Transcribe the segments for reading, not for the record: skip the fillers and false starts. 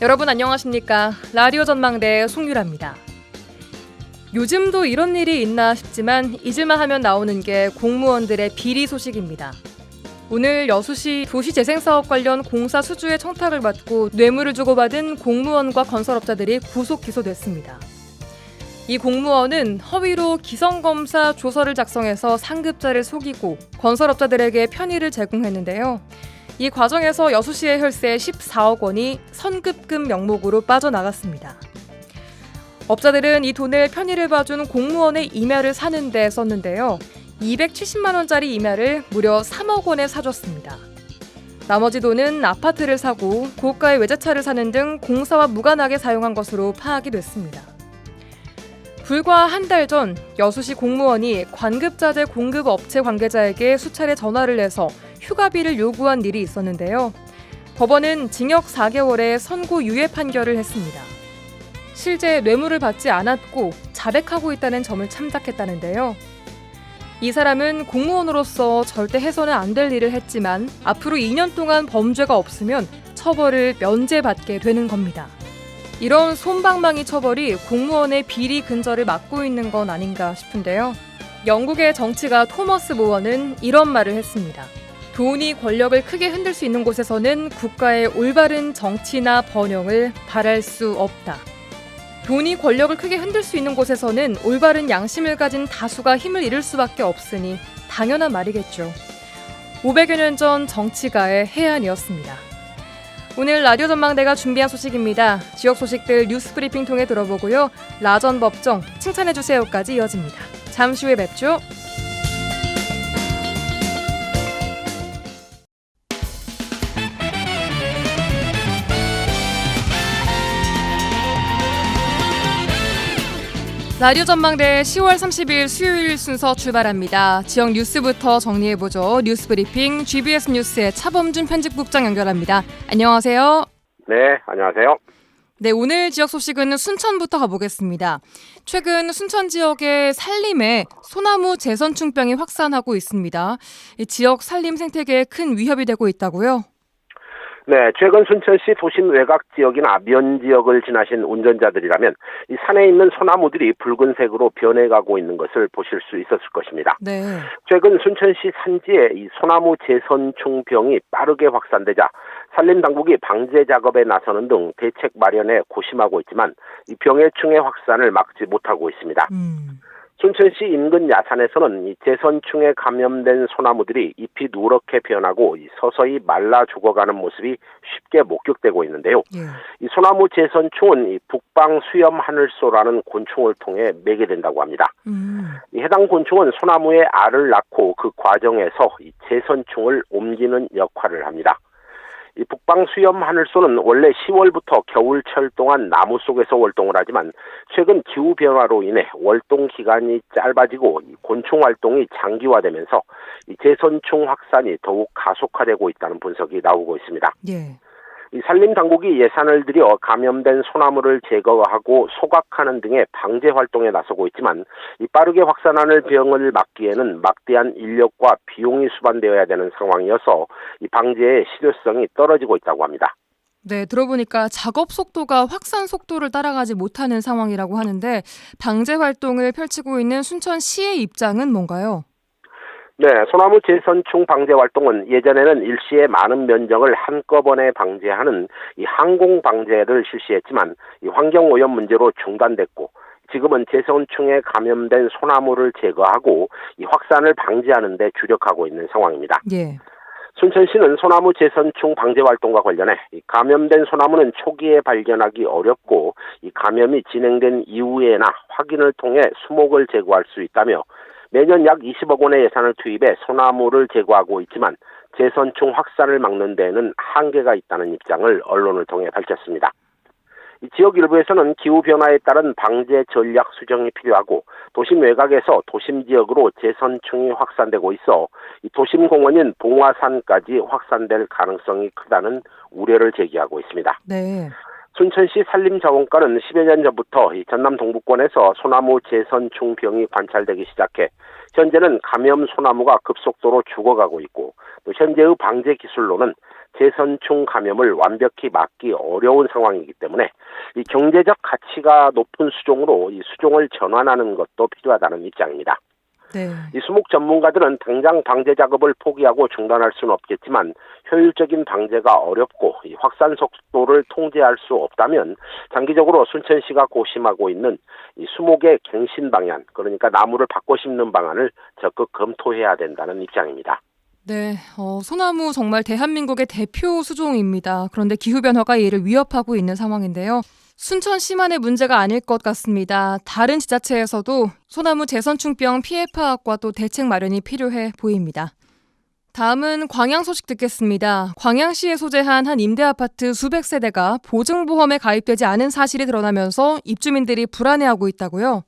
여러분 안녕하십니까? 라디오 전망대 송유라입니다. 요즘도 이런 일이 있나 싶지만 잊을만 하면 나오는 게 공무원들의 비리 소식입니다. 오늘 여수시 도시재생사업 관련 공사 수주의 청탁을 받고 뇌물을 주고받은 공무원과 건설업자들이 구속 기소됐습니다. 이 공무원은 허위로 기성검사 조서를 작성해서 상급자를 속이고 건설업자들에게 편의를 제공했는데요. 이 과정에서 여수시의 혈세 14억 원이 선급금 명목으로 빠져나갔습니다. 업자들은 이 돈을 편의를 봐준 공무원의 임야를 사는 데 썼는데요. 270만 원짜리 임야를 무려 3억 원에 사줬습니다. 나머지 돈은 아파트를 사고 고가의 외제차를 사는 등 공사와 무관하게 사용한 것으로 파악이 됐습니다. 불과 한 달 전 여수시 공무원이 관급자재 공급 업체 관계자에게 수차례 전화를 해서 휴가비를 요구한 일이 있었는데요. 법원은 징역 4개월의 선고 유예 판결을 했습니다. 실제 뇌물을 받지 않았고 자백하고 있다는 점을 참작했다는데요. 이 사람은 공무원으로서 절대 해서는 안 될 일을 했지만 앞으로 2년 동안 범죄가 없으면 처벌을 면제받게 되는 겁니다. 이런 솜방망이 처벌이 공무원의 비리 근절을 막고 있는 건 아닌가 싶은데요. 영국의 정치가 토머스 모어는 이런 말을 했습니다. 돈이 권력을 크게 흔들 수 있는 곳에서는 국가의 올바른 정치나 번영을 바랄 수 없다. 돈이 권력을 크게 흔들 수 있는 곳에서는 올바른 양심을 가진 다수가 힘을 잃을 수밖에 없으니 당연한 말이겠죠. 500여 년 전 정치가의 해안이었습니다. 오늘 라디오 전망대가 준비한 소식입니다. 지역 소식들 뉴스 브리핑 통해 들어보고요. 라전 법정 칭찬해주세요까지 이어집니다. 잠시 후에 뵙죠. 라디오 전망대 10월 30일 수요일 순서 출발합니다. 지역 뉴스부터 정리해보죠. 뉴스 브리핑 GBS 뉴스의 차범준 편집국장 연결합니다. 안녕하세요. 네, 안녕하세요. 네, 오늘 지역 소식은 순천부터 가보겠습니다. 최근 순천 지역의 산림에 소나무 재선충병이 확산하고 있습니다. 이 지역 산림 생태계에 큰 위협이 되고 있다고요? 네, 최근 순천시 도심 외곽 지역이나 면 지역을 지나신 운전자들이라면 이 산에 있는 소나무들이 붉은색으로 변해가고 있는 것을 보실 수 있었을 것입니다. 네. 최근 순천시 산지에 이 소나무 재선충병이 빠르게 확산되자 산림당국이 방제 작업에 나서는 등 대책 마련에 고심하고 있지만 이 병의 충의 확산을 막지 못하고 있습니다. 순천시 인근 야산에서는 이 재선충에 감염된 소나무들이 잎이 누렇게 변하고 서서히 말라 죽어가는 모습이 쉽게 목격되고 있는데요. 이 소나무 재선충은 이 북방 수염 하늘소라는 곤충을 통해 매개된다고 합니다. 이 해당 곤충은 소나무에 알을 낳고 그 과정에서 이 재선충을 옮기는 역할을 합니다. 이 북방 수염 하늘소는 원래 10월부터 겨울철 동안 나무 속에서 월동을 하지만 최근 기후 변화로 인해 월동 기간이 짧아지고 이 곤충 활동이 장기화되면서 이 재선충 확산이 더욱 가속화되고 있다는 분석이 나오고 있습니다. 예. 이 산림당국이 예산을 들여 감염된 소나무를 제거하고 소각하는 등의 방제 활동에 나서고 있지만 이 빠르게 확산하는 병을 막기에는 막대한 인력과 비용이 수반되어야 되는 상황이어서 이 방제의 실효성이 떨어지고 있다고 합니다. 네, 들어보니까 작업 속도가 확산 속도를 따라가지 못하는 상황이라고 하는데 방제 활동을 펼치고 있는 순천시의 입장은 뭔가요? 네, 소나무 재선충 방제 활동은 예전에는 일시에 많은 면적을 한꺼번에 방제하는 이 항공 방제를 실시했지만 이 환경 오염 문제로 중단됐고 지금은 재선충에 감염된 소나무를 제거하고 이 확산을 방지하는 데 주력하고 있는 상황입니다. 예. 순천시는 소나무 재선충 방제 활동과 관련해 이 감염된 소나무는 초기에 발견하기 어렵고 이 감염이 진행된 이후에나 확인을 통해 수목을 제거할 수 있다며 매년 약 20억 원의 예산을 투입해 소나무를 제거하고 있지만 재선충 확산을 막는 데에는 한계가 있다는 입장을 언론을 통해 밝혔습니다. 이 지역 일부에서는 기후변화에 따른 방제 전략 수정이 필요하고 도심 외곽에서 도심 지역으로 재선충이 확산되고 있어 이 도심공원인 봉화산까지 확산될 가능성이 크다는 우려를 제기하고 있습니다. 네. 순천시 산림자원과는 10여 년 전부터 이 전남 동부권에서 소나무 재선충병이 관찰되기 시작해 현재는 감염 소나무가 급속도로 죽어가고 있고 또 현재의 방제 기술로는 제선충 감염을 완벽히 막기 어려운 상황이기 때문에 이 경제적 가치가 높은 수종으로 이 수종을 전환하는 것도 필요하다는 입장입니다. 네. 이 수목 전문가들은 당장 방제 작업을 포기하고 중단할 수는 없겠지만 효율적인 방제가 어렵고 이 확산 속도를 통제할 수 없다면 장기적으로 순천시가 고심하고 있는 이 수목의 갱신 방안, 그러니까 나무를 바꿔 심는 방안을 적극 검토해야 된다는 입장입니다. 네, 소나무 정말 대한민국의 대표 수종입니다. 그런데 기후변화가 이를 위협하고 있는 상황인데요. 순천시만의 문제가 아닐 것 같습니다. 다른 지자체에서도 소나무 제선충병 피해 파악과 또 대책 마련이 필요해 보입니다. 다음은 광양 소식 듣겠습니다. 광양시에 소재한 한 임대아파트 수백 세대가 보증보험에 가입되지 않은 사실이 드러나면서 입주민들이 불안해하고 있다고요?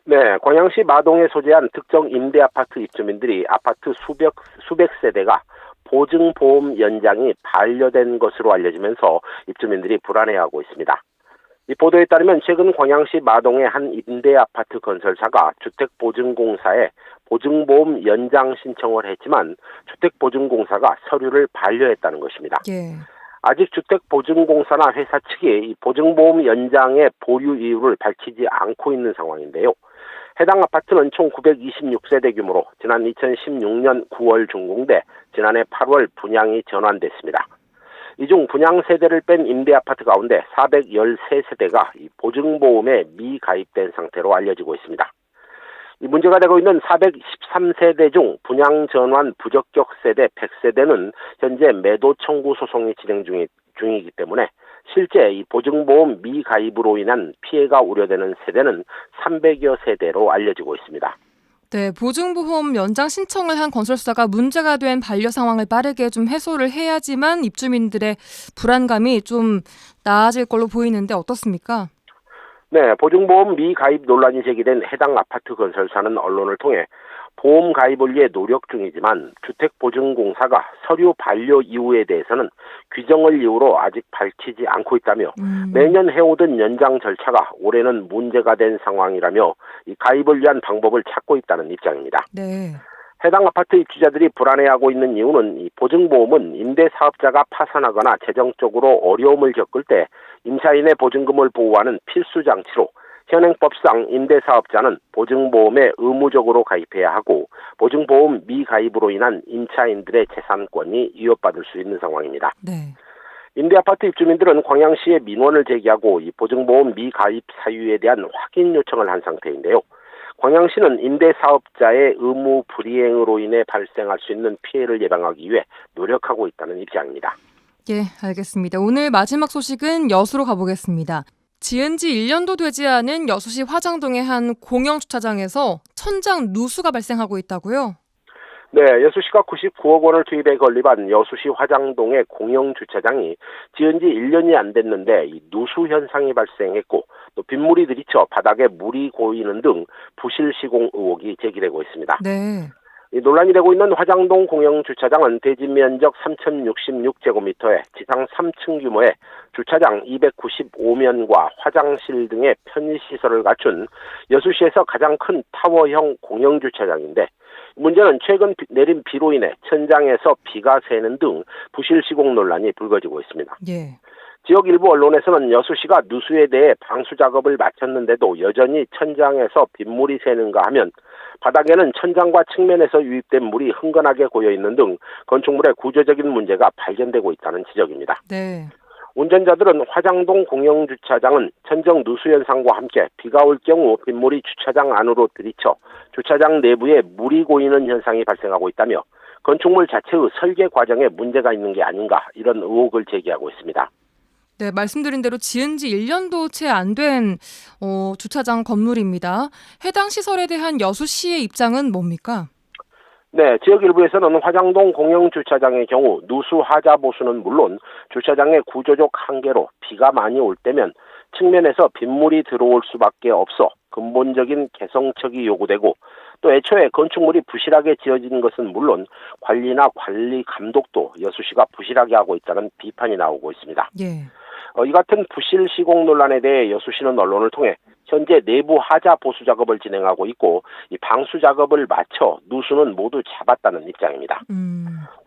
네, 광양시 마동에 소재한 특정 임대아파트 입주민들이 아파트 수백 세대가 보증보험 연장이 반려된 것으로 알려지면서 입주민들이 불안해하고 있습니다. 이 보도에 따르면 최근 광양시 마동의 한 임대아파트 건설사가 주택보증공사에 보증보험 연장 신청을 했지만 주택보증공사가 서류를 반려했다는 것입니다. 예. 아직 주택보증공사나 회사 측이 이 보증보험 연장의 보유 이유를 밝히지 않고 있는 상황인데요. 해당 아파트는 총 926세대 규모로 지난 2016년 9월 준공돼 지난해 8월 분양이 전환됐습니다. 이 중 분양 세대를 뺀 임대아파트 가운데 413세대가 보증보험에 미가입된 상태로 알려지고 있습니다. 이 문제가 되고 있는 413세대 중 분양 전환 부적격 세대 100세대는 현재 매도 청구 소송이 진행 중이기 때문에 실제 이 보증보험 미가입으로 인한 피해가 우려되는 세대는 300여 세대로 알려지고 있습니다. 네, 보증보험 연장 신청을 한 건설사가 문제가 된 반려 상황을 빠르게 좀 해소를 해야지만 입주민들의 불안감이 좀 나아질 걸로 보이는데 어떻습니까? 네, 보증보험 미가입 논란이 제기된 해당 아파트 건설사는 언론을 통해 보험 가입을 위해 노력 중이지만 주택보증공사가 서류 반려 이유에 대해서는 규정을 이유로 아직 밝히지 않고 있다며 매년 해오던 연장 절차가 올해는 문제가 된 상황이라며 이 가입을 위한 방법을 찾고 있다는 입장입니다. 네. 해당 아파트 입주자들이 불안해하고 있는 이유는 이 보증보험은 임대사업자가 파산하거나 재정적으로 어려움을 겪을 때 임차인의 보증금을 보호하는 필수 장치로 현행법상 임대사업자는 보증보험에 의무적으로 가입해야 하고 보증보험 미가입으로 인한 임차인들의 재산권이 위협받을 수 있는 상황입니다. 네. 임대아파트 입주민들은 광양시에 민원을 제기하고 이 보증보험 미가입 사유에 대한 확인 요청을 한 상태인데요. 광양시는 임대사업자의 의무 불이행으로 인해 발생할 수 있는 피해를 예방하기 위해 노력하고 있다는 입장입니다. 예, 알겠습니다. 오늘 마지막 소식은 여수로 가보겠습니다. 지은 지 1년도 되지 않은 여수시 화장동의 한 공영주차장에서 천장 누수가 발생하고 있다고요? 네, 여수시가 99억 원을 투입해 건립한 여수시 화장동의 공영주차장이 지은 지 1년이 안 됐는데 이 누수 현상이 발생했고 또 빗물이 들이쳐 바닥에 물이 고이는 등 부실 시공 의혹이 제기되고 있습니다. 네. 이 논란이 되고 있는 화장동 공영주차장은 대지 면적 3,066제곱미터에 지상 3층 규모의 주차장 295면과 화장실 등의 편의시설을 갖춘 여수시에서 가장 큰 타워형 공영주차장인데 문제는 최근 내린 비로 인해 천장에서 비가 새는 등 부실 시공 논란이 불거지고 있습니다. 예. 지역 일부 언론에서는 여수시가 누수에 대해 방수 작업을 마쳤는데도 여전히 천장에서 빗물이 새는가 하면 바닥에는 천장과 측면에서 유입된 물이 흥건하게 고여있는 등 건축물의 구조적인 문제가 발견되고 있다는 지적입니다. 네. 운전자들은 화장동 공영주차장은 천정 누수 현상과 함께 비가 올 경우 빗물이 주차장 안으로 들이쳐 주차장 내부에 물이 고이는 현상이 발생하고 있다며 건축물 자체의 설계 과정에 문제가 있는 게 아닌가 이런 의혹을 제기하고 있습니다. 네, 말씀드린 대로 지은 지 1년도 채 안 된 주차장 건물입니다. 해당 시설에 대한 여수시의 입장은 뭡니까? 네, 지역 일부에서는 화장동 공영주차장의 경우 누수 하자 보수는 물론 주차장의 구조적 한계로 비가 많이 올 때면 측면에서 빗물이 들어올 수밖에 없어 근본적인 개성척이 요구되고 또 애초에 건축물이 부실하게 지어진 것은 물론 관리나 관리 감독도 여수시가 부실하게 하고 있다는 비판이 나오고 있습니다. 예. 이 같은 부실 시공 논란에 대해 여수시는 언론을 통해 현재 내부 하자 보수 작업을 진행하고 있고 이 방수 작업을 마쳐 누수는 모두 잡았다는 입장입니다.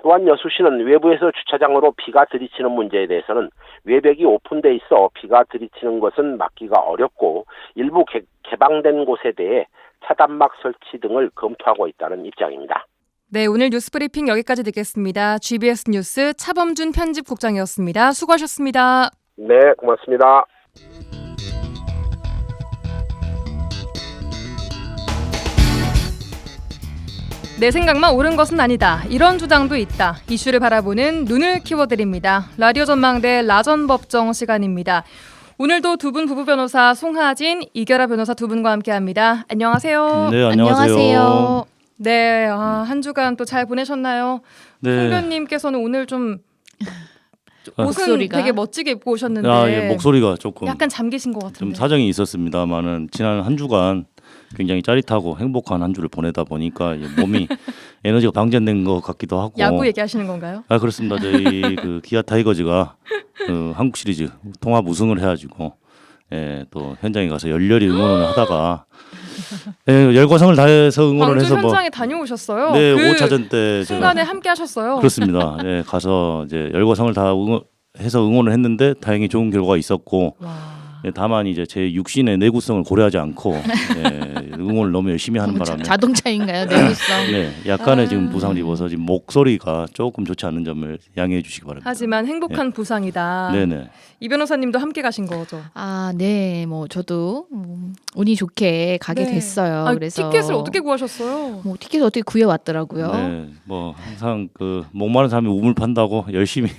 또한 여수시는 외부에서 주차장으로 비가 들이치는 문제에 대해서는 외벽이 오픈돼 있어 비가 들이치는 것은 막기가 어렵고 일부 개방된 곳에 대해 차단막 설치 등을 검토하고 있다는 입장입니다. 네, 오늘 뉴스브리핑 여기까지 듣겠습니다. GBS 뉴스 차범준 편집국장이었습니다. 수고하셨습니다. 네, 고맙습니다. 내 생각만 옳은 것은 아니다. 이런 주장도 있다. 이슈를 바라보는 눈을 키워드립니다. 라디오 전망대 라전법정 시간입니다. 오늘도 두 분 부부 변호사 송하진, 이결아 변호사 두 분과 함께합니다. 안녕하세요. 네, 안녕하세요. 네, 한 주간 또 잘 보내셨나요? 네. 송 변님께서는 오늘 좀 옷은 목소리가? 되게 멋지게 입고 오셨는데 예, 목소리가 조금 약간 잠기신 것 같은데. 좀 사정이 있었습니다만은 지난 한 주간 굉장히 짜릿하고 행복한 한 주를 보내다 보니까 몸이 에너지가 방전된 것 같기도 하고. 야구 얘기하시는 건가요? 아, 그렇습니다. 저희 그 기아 타이거즈가 한국 시리즈 통합 우승을 해가지고 또 현장에 가서 열렬히 응원을 하다가 열과성을 다해서 응원을 광주 해서 현장에 다녀오셨어요. 네, 그 5차전 때 순간에 제가 함께 하셨어요. 그렇습니다. 네, 가서 이제 열과성을 다 해서 응원을 했는데 다행히 좋은 결과가 있었고. 와. 네, 다만 이제 제 육신의 내구성을 고려하지 않고 응원을 너무 열심히 하는 바람에 자동차인가요? 내구성. 네, 약간의 지금 부상을 입어서 지금 목소리가 조금 좋지 않은 점을 양해해 주시기 바랍니다. 하지만 행복한 부상이다. 네네. 이 변호사님도 함께 가신 거죠. 아, 네. 뭐 저도 운이 좋게 가게 네. 됐어요. 아, 그래서 티켓을 어떻게 구하셨어요? 뭐 티켓을 어떻게 구해 왔더라고요. 네, 뭐 항상 그 목마른 사람이 우물 판다고 열심히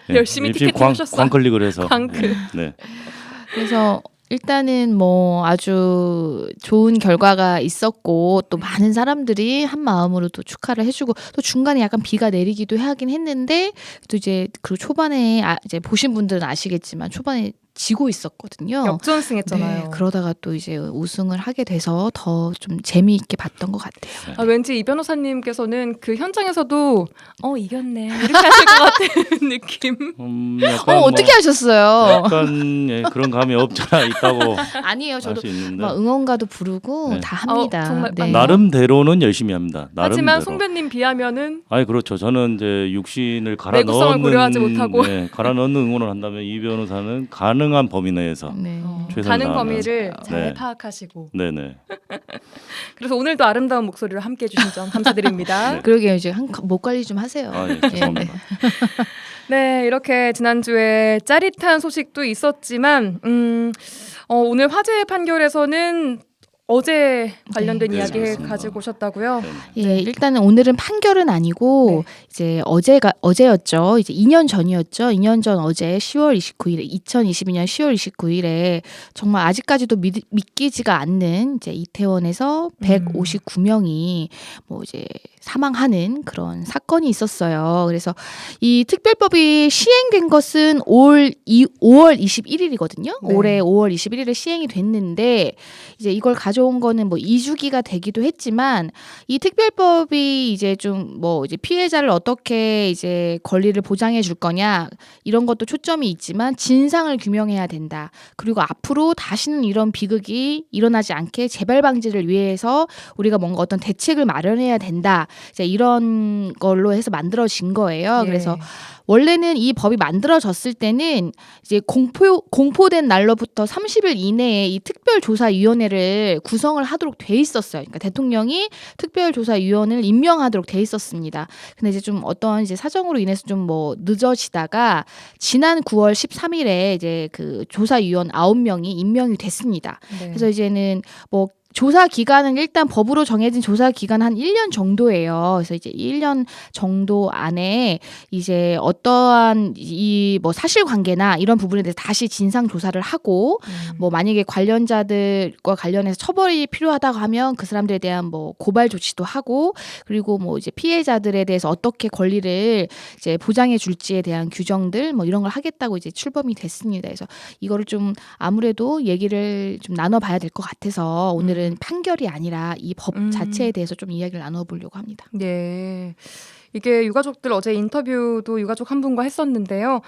열심히 티켓팅 하셨어요. 광클릭을 해서 광클. 네. 그래서 일단은 뭐 아주 좋은 결과가 있었고 또 많은 사람들이 한 마음으로 또 축하를 해주고 또 중간에 약간 비가 내리기도 하긴 했는데 또 이제 그 초반에 이제 보신 분들은 아시겠지만 초반에 지고 있었거든요. 역전승했잖아요. 네, 그러다가 또 이제 우승을 하게 돼서 더 좀 재미있게 봤던 것 같아요. 아, 왠지 이 변호사님께서는 그 현장에서도 이겼네 이렇게 하실 것 같은 느낌. 약간 어떻게 하셨어요? 약간 그런 감이 없잖아 있다고 아니에요. 할 저도 수 있는데 막 응원가도 부르고 네. 다 합니다. 정말 네. 나름대로는 열심히 합니다. 나름대로. 하지만 송변님 비하면은 아니 그렇죠. 저는 이제 육신을 갈아 내구성을 넣는 고려하지 못하고. 갈아 넣는 응원을 한다면 이 변호사는 가능한 범위 내에서 네. 최선을 가는 다하면- 범위를 잘 네. 파악하시고. 네네. 그래서 오늘도 아름다운 목소리로 함께 해주신 점 감사드립니다. 그러게요. 이제 목 관리 좀 하세요. 아, 예, 죄송합니다. 네, 이렇게 지난주에 짜릿한 소식도 있었지만 오늘 화제의 판결에서는 어제 관련된 네, 이야기 그렇습니다. 가지고 오셨다고요. 예, 일단은 오늘은 판결은 아니고 이제 어제였죠. 이제 2년 전이었죠. 2년 전 어제 10월 29일에 2022년 10월 29일에 정말 아직까지도 믿기지가 않는 이제 이태원에서 159명이 뭐 이제 사망하는 그런 사건이 있었어요. 그래서 이 특별법이 시행된 것은 5월 21일이거든요. 네. 올해 5월 21일에 시행이 됐는데 이제 이걸 가져온 거는 뭐 2주기가 되기도 했지만 이 특별법이 이제 좀 뭐 이제 피해자를 어떻게 이제 권리를 보장해 줄 거냐 이런 것도 초점이 있지만 진상을 규명해야 된다. 그리고 앞으로 다시는 이런 비극이 일어나지 않게 재발 방지를 위해서 우리가 뭔가 어떤 대책을 마련해야 된다. 이제 이런 걸로 해서 만들어진 거예요. 예. 그래서 원래는 이 법이 만들어졌을 때는 이제 공포된 날로부터 30일 이내에 이 특별조사위원회를 구성을 하도록 돼 있었어요. 그러니까 대통령이 특별조사위원회를 임명하도록 돼 있었습니다. 근데 이제 좀 어떤 이제 사정으로 인해서 좀 뭐 늦어지다가 지난 9월 13일에 이제 그 조사위원 9명이 임명이 됐습니다. 네. 그래서 이제는 뭐 조사 기간은 일단 법으로 정해진 조사 기간 한 1년 정도예요. 그래서 이제 1년 정도 안에 이제 어떠한 이 뭐 사실관계나 이런 부분에 대해서 다시 진상 조사를 하고 뭐 만약에 관련자들과 관련해서 처벌이 필요하다고 하면 그 사람들에 대한 뭐 고발 조치도 하고 그리고 뭐 이제 피해자들에 대해서 어떻게 권리를 이제 보장해 줄지에 대한 규정들 뭐 이런 걸 하겠다고 이제 출범이 됐습니다. 그래서 이거를 좀 아무래도 얘기를 좀 나눠봐야 될 것 같아서 오늘은 판결이 아니라 이 법 자체에 대해서 좀 이야기를 나눠보려고 합니다. 네. 이게 유가족들 어제 인터뷰도 유가족 한 분과 했었는데요.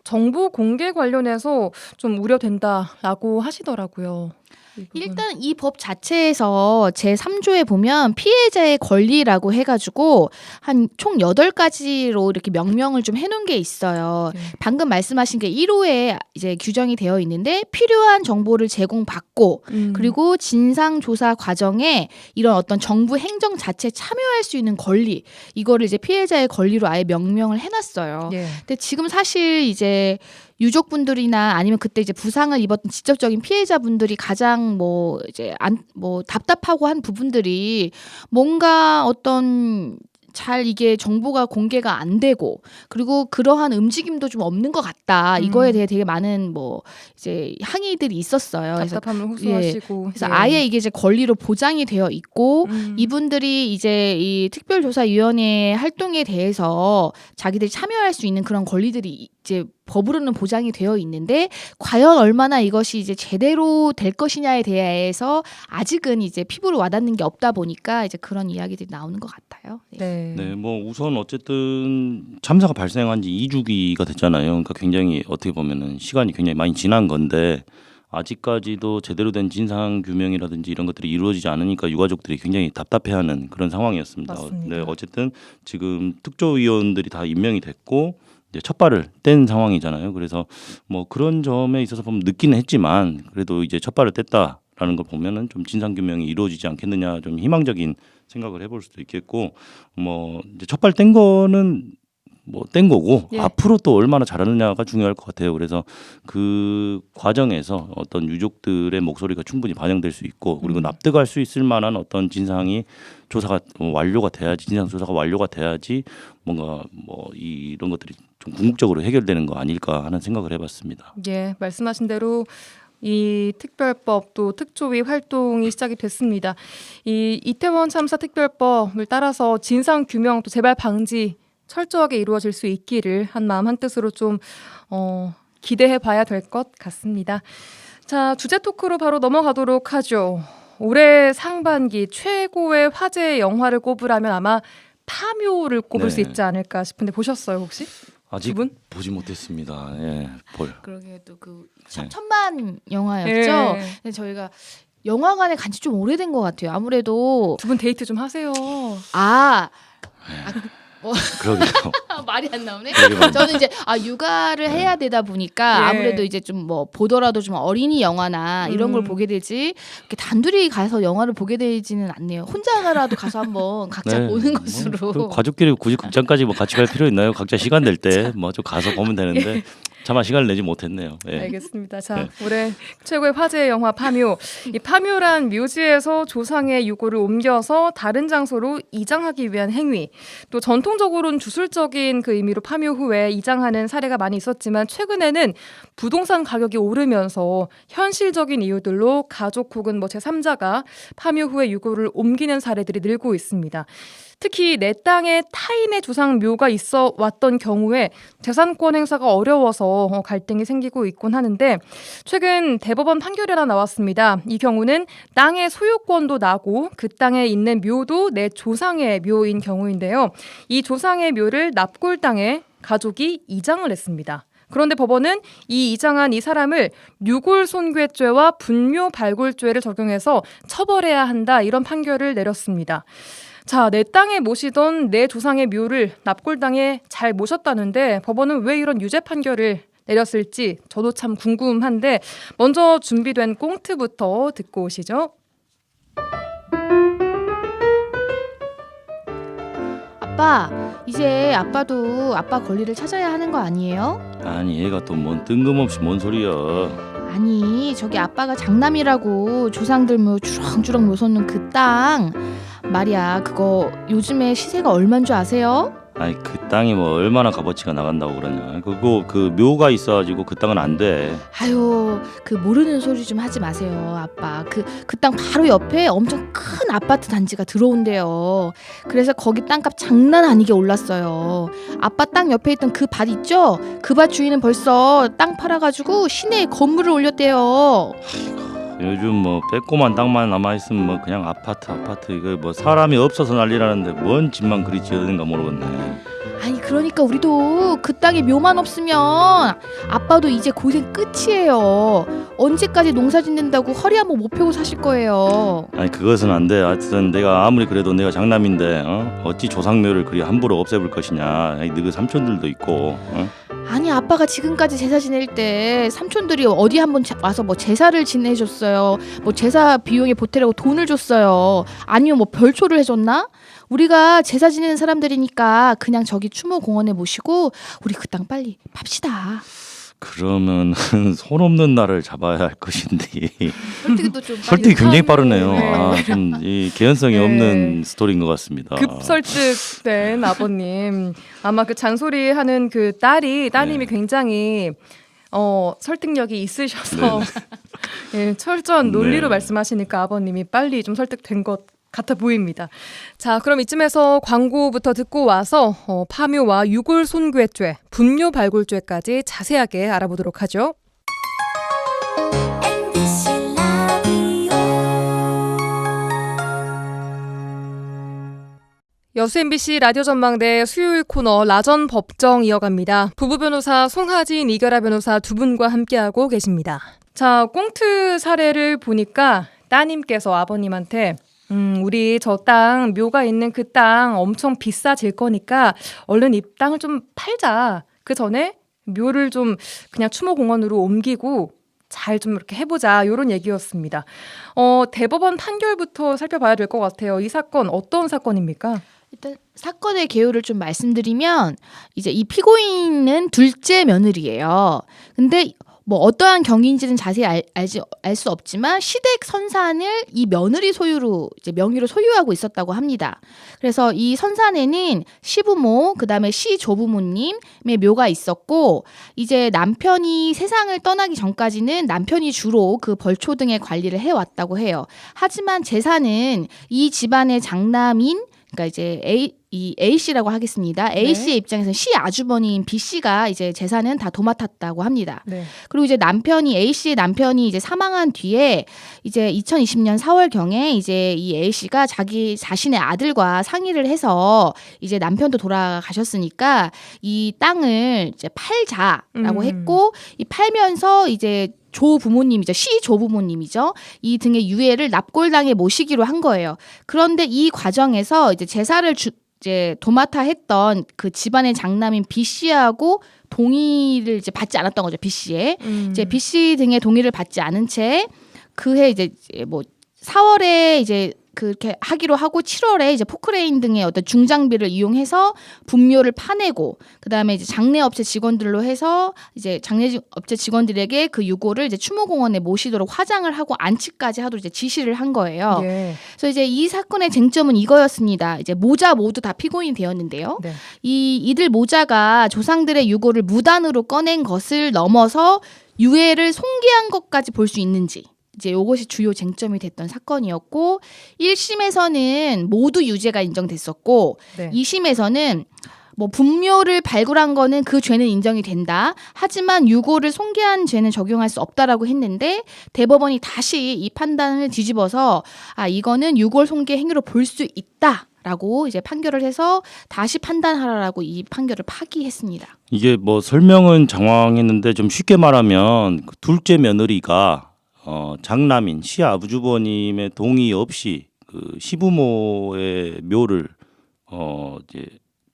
정보 공개 관련해서 좀 우려된다라고 하시더라고요. 이 부분. 일단 이 법 자체에서 제3조에 보면 피해자의 권리라고 해가지고 한 총 8가지로 이렇게 명명을 좀 해놓은 게 있어요. 네. 방금 말씀하신 게 1호에 이제 규정이 되어 있는데 필요한 정보를 제공받고 그리고 진상조사 과정에 이런 어떤 정부 행정 자체에 참여할 수 있는 권리 이거를 이제 피해자의 권리로 아예 명명을 해놨어요. 예. 근데 지금 사실 이제 유족분들이나 아니면 그때 이제 부상을 입었던 직접적인 피해자분들이 가장 뭐 이제 뭐 답답하고 한 부분들이 뭔가 어떤 잘 이게 정보가 공개가 안 되고 그리고 그러한 움직임도 좀 없는 것 같다. 이거에 대해 되게 많은 뭐 이제 항의들이 있었어요. 답답함을 호소하시고. 그래서 아예 이게 이제 권리로 보장이 되어 있고 이분들이 이제 이 특별조사위원회 활동에 대해서 자기들이 참여할 수 있는 그런 권리들이 이제 법으로는 보장이 되어 있는데 과연 얼마나 이것이 이제 제대로 될 것이냐에 대해서 아직은 이제 피부로 와닿는 게 없다 보니까 이제 그런 이야기들이 나오는 것 같아요. 네. 네, 뭐 우선 어쨌든 참사가 발생한 지 2주기가 됐잖아요. 그러니까 굉장히 어떻게 보면은 시간이 굉장히 많이 지난 건데 아직까지도 제대로 된 진상 규명이라든지 이런 것들이 이루어지지 않으니까 유가족들이 굉장히 답답해하는 그런 상황이었습니다. 맞습니다. 네, 어쨌든 지금 특조위원들이 다 임명이 됐고 이제 첫 발을 뗀 상황이잖아요. 그래서 뭐 그런 점에 있어서 보면 늦기는 했지만 그래도 이제 첫 발을 뗐다라는 걸 보면은 좀 진상 규명이 이루어지지 않겠느냐 좀 희망적인 생각을 해볼 수도 있겠고 뭐 이제 첫 발 뗀 거는 뭐 뗀 거고 예. 앞으로 또 얼마나 잘하느냐가 중요할 것 같아요. 그래서 그 과정에서 어떤 유족들의 목소리가 충분히 반영될 수 있고 그리고 납득할 수 있을 만한 어떤 진상이 조사가 완료가 돼야지 진상 조사가 완료가 돼야지 뭔가 뭐 이런 것들이 좀 궁극적으로 해결되는 거 아닐까 하는 생각을 해봤습니다. 예, 말씀하신 대로 이 특별법 또 특조위 활동이 시작이 됐습니다. 이 이태원 참사 특별법을 따라서 진상 규명 또 재발 방지 철저하게 이루어질 수 있기를 한 마음 한 뜻으로 좀 기대해 봐야 될 것 같습니다. 자, 주제 토크로 바로 넘어가도록 하죠. 올해 상반기 최고의 화제 영화를 꼽으라면 아마 파묘를 꼽을 네. 수 있지 않을까 싶은데 보셨어요 혹시? 아직 두 분? 보지 못했습니다. 예, 그러게 또 그 네. 천만 영화였죠. 예. 근데 저희가 영화관에 간 지 좀 오래된 것 같아요. 아무래도 두 분 데이트 좀 하세요. 그러게요. 말이 안 나오네. 그러게 저는 이제 육아를 해야 되다 보니까 예. 아무래도 이제 좀 뭐 보더라도 좀 어린이 영화나 이런 걸 보게 되지 이렇게 단둘이 가서 영화를 보게 되지는 않네요. 혼자라도 가서 한번 각자 네. 보는 뭐, 것으로. 그 가족끼리 굳이 극장까지 뭐 같이 갈 필요 있나요? 각자 시간 될 때 뭐 좀 가서 보면 되는데 차마 시간을 내지 못했네요. 예. 알겠습니다. 자, 네. 올해 최고의 화제의 영화 파묘. 이 파묘란 묘지에서 조상의 유골을 옮겨서 다른 장소로 이장하기 위한 행위. 또 전통적으로는 주술적인 그 의미로 파묘 후에 이장하는 사례가 많이 있었지만 최근에는 부동산 가격이 오르면서 현실적인 이유들로 가족 혹은 뭐 제3자가 파묘 후에 유골을 옮기는 사례들이 늘고 있습니다. 특히 내 땅에 타인의 조상 묘가 있어 왔던 경우에 재산권 행사가 어려워서 갈등이 생기고 있곤 하는데 최근 대법원 판결이 하나 나왔습니다. 이 경우는 땅의 소유권도 나고 그 땅에 있는 묘도 내 조상의 묘인 경우인데요. 이 조상의 묘를 납골 땅에 가족이 이장을 했습니다. 그런데 법원은 이 이장한 이 사람을 유골손괴죄와 분묘 발굴죄를 적용해서 처벌해야 한다 이런 판결을 내렸습니다. 자, 내 땅에 모시던 내 조상의 묘를 납골 땅에 잘 모셨다는데 법원은 왜 이런 유죄 판결을 내렸을지 저도 참 궁금한데 먼저 준비된 꽁트부터 듣고 오시죠. 아빠, 이제 아빠도 아빠 권리를 찾아야 하는 거 아니에요? 아니 얘가 또 뭔 뜬금없이 뭔 소리야. 아니, 저기 아빠가 장남이라고 조상들 뭐 주렁주렁 모셨는 그 땅 말이야. 그거 요즘에 시세가 얼마인 줄 아세요? 아니 그 땅이 뭐 얼마나 값어치가 나간다고 그러냐. 그거 그 묘가 있어가지고 그 땅은 안 돼. 아유, 그 모르는 소리 좀 하지 마세요, 아빠. 그 땅 바로 옆에 엄청 큰 아파트 단지가 들어온대요. 그래서 거기 땅값 장난 아니게 올랐어요. 아빠 땅 옆에 있던 그 밭 있죠? 그 밭 주인은 벌써 땅 팔아가지고 시내에 건물을 올렸대요. 요즘 뭐 빼꼼한 땅만 남아 있으면 뭐 그냥 아파트 이거 뭐 사람이 없어서 난리라는데 뭔 집만 그리 지어드는가 모르겠네. 아니 그러니까 우리도 그 땅에 묘만 없으면 아빠도 이제 고생 끝이에요. 언제까지 농사 짓는다고 허리 한번 못 펴고 사실 거예요. 아니 그것은 안 돼. 하여튼 내가 아무리 그래도 내가 장남인데 어찌 조상묘를 그리 함부로 없애볼 것이냐. 아니, 너희 삼촌들도 있고. 아니 아빠가 지금까지 제사 지낼 때 삼촌들이 어디 한번 와서 뭐 제사를 지내줬어요. 뭐 제사 비용에 보태라고 돈을 줬어요. 아니면 뭐 별초를 해줬나? 우리가 제사 지내는 사람들이니까 그냥 저기 추모공원에 모시고 우리 그 땅 빨리 팝시다. 그러면 손 없는 날을 잡아야 할 것인데. 설득도 좀 설득이 굉장히 빠르네요. 네. 좀 이 개연성이 네. 없는 스토리인 것 같습니다. 급설득된 아버님. 아마 그 잔소리 하는 그 따님이 네. 굉장히 설득력이 있으셔서 예, 철저한 논리로 네. 말씀하시니까 아버님이 빨리 좀 설득된 것 같아 보입니다. 자, 그럼 이쯤에서 광고부터 듣고 와서 파묘와 유골손괴죄, 분묘발굴죄까지 자세하게 알아보도록 하죠. MBC 라디오 여수 MBC 라디오 전망대 수요일 코너 라전 법정 이어갑니다. 부부 변호사 송하진, 이결아 변호사 두 분과 함께하고 계십니다. 자, 꽁트 사례를 보니까 따님께서 아버님한테 우리 저 땅, 묘가 있는 그 땅 엄청 비싸질 거니까 얼른 이 땅을 좀 팔자. 그 전에 묘를 좀 그냥 추모공원으로 옮기고 잘 좀 이렇게 해보자. 이런 얘기였습니다. 대법원 판결부터 살펴봐야 될 것 같아요. 이 사건 어떤 사건입니까? 일단 사건의 개요를 좀 말씀드리면 이제 이 피고인은 둘째 며느리예요. 근데 뭐 어떠한 경위인지는 자세히 알 수 없지만 시댁 선산을 이 며느리 소유로 이제 명의로 소유하고 있었다고 합니다. 그래서 이 선산에는 시부모 그다음에 시조부모님의 묘가 있었고 이제 남편이 세상을 떠나기 전까지는 남편이 주로 그 벌초 등의 관리를 해왔다고 해요. 하지만 재산은 이 집안의 장남인 그러니까 이제 A 씨라고 하겠습니다. A 씨의 입장에서는 시 아주버니인 B 씨가 이제 재산은 다 도맡았다고 합니다. 네. 그리고 이제 A 씨의 남편이 이제 사망한 뒤에 이제 2020년 4월 경에 이제 이 A 씨가 자기 자신의 아들과 상의를 해서 이제 남편도 돌아가셨으니까 이 땅을 이제 팔자라고 했고 이 팔면서 이제 조부모님이죠. 시조부모님이죠. 이 등의 유해를 납골당에 모시기로 한 거예요. 그런데 이 과정에서 이제 제사를 이제 도맡아 했던 그 집안의 장남인 B 씨하고 동의를 이제 받지 않았던 거죠. B 씨의 이제 B 씨 등의 동의를 받지 않은 채 그해 이제 뭐 4월에 이제 그렇게 하기로 하고 7월에 이제 포크레인 등의 어떤 중장비를 이용해서 분묘를 파내고 그다음에 이제 장례업체 직원들로 해서 이제 장례업체 직원들에게 그 유골을 이제 추모공원에 모시도록 화장을 하고 안치까지 하도록 이제 지시를 한 거예요. 예. 그래서 이제 이 사건의 쟁점은 이거였습니다. 이제 모자 모두 다 피고인이 되었는데요. 네. 이들 모자가 조상들의 유골을 무단으로 꺼낸 것을 넘어서 유해를 송계한 것까지 볼 수 있는지 이제 이것이 주요 쟁점이 됐던 사건이었고 1심에서는 모두 유죄가 인정됐었고 네. 2심에서는 뭐 분묘를 발굴한 거는 그 죄는 인정이 된다. 하지만 유골을 송계한 죄는 적용할 수 없다라고 했는데 대법원이 다시 이 판단을 뒤집어서 이거는 유골 송계 행위로 볼 수 있다라고 이제 판결을 해서 다시 판단하라라고 이 판결을 파기했습니다. 이게 뭐 설명은 장황했는데 좀 쉽게 말하면 그 둘째 며느리가 장남인 시아주버님의 동의 없이 그 시부모의 묘를 이제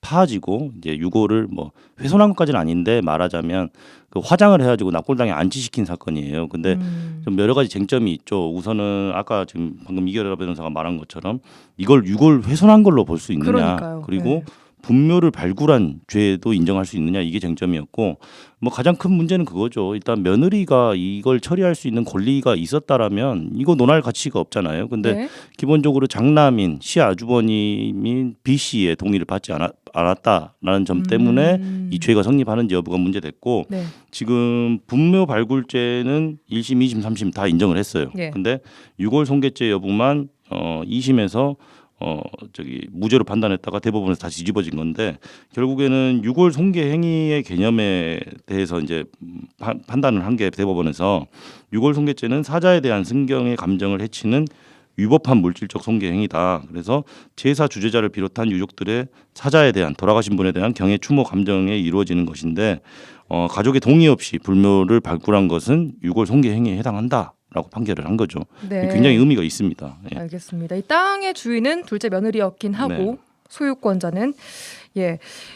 파지고 이제 유골을 뭐 훼손한 것까지는 아닌데 말하자면 그 화장을 해가지고 납골당에 안치시킨 사건이에요. 근데 좀 여러 가지 쟁점이 있죠. 우선은 아까 지금 방금 이결아 변호사가 말한 것처럼 이걸 유골 훼손한 걸로 볼 수 있느냐. 그러니까요. 그리고 네. 분묘를 발굴한 죄도 인정할 수 있느냐 이게 쟁점이었고 뭐 가장 큰 문제는 그거죠. 일단 며느리가 이걸 처리할 수 있는 권리가 있었다라면 이거 논할 가치가 없잖아요. 근데 네. 기본적으로 장남인 시아주버님인 B 씨의 동의를 받지 않았다라는 점 때문에 이 죄가 성립하는지 여부가 문제됐고 네. 지금 분묘 발굴죄는 1심, 2심, 3심 다 인정을 했어요. 예. 근데 유골 손괴죄 여부만 2심에서 무죄로 판단했다가 대법원에서 다시 뒤집어진 건데 결국에는 유골 손괴 행위의 개념에 대해서 이제 판단을 한 게 대법원에서 유골 손괴죄는 사자에 대한 승경의 감정을 해치는 위법한 물질적 손괴 행위다. 그래서 제사 주제자를 비롯한 유족들의 사자에 대한 돌아가신 분에 대한 경애 추모 감정에 이루어지는 것인데 가족의 동의 없이 불묘를 발굴한 것은 유골 손괴 행위에 해당한다라고 판결을 한 거죠. 네. 굉장히 의미가 있습니다. 예. 알겠습니다. 이 땅의 주인은 둘째 며느리였긴 하고 네. 소유권자는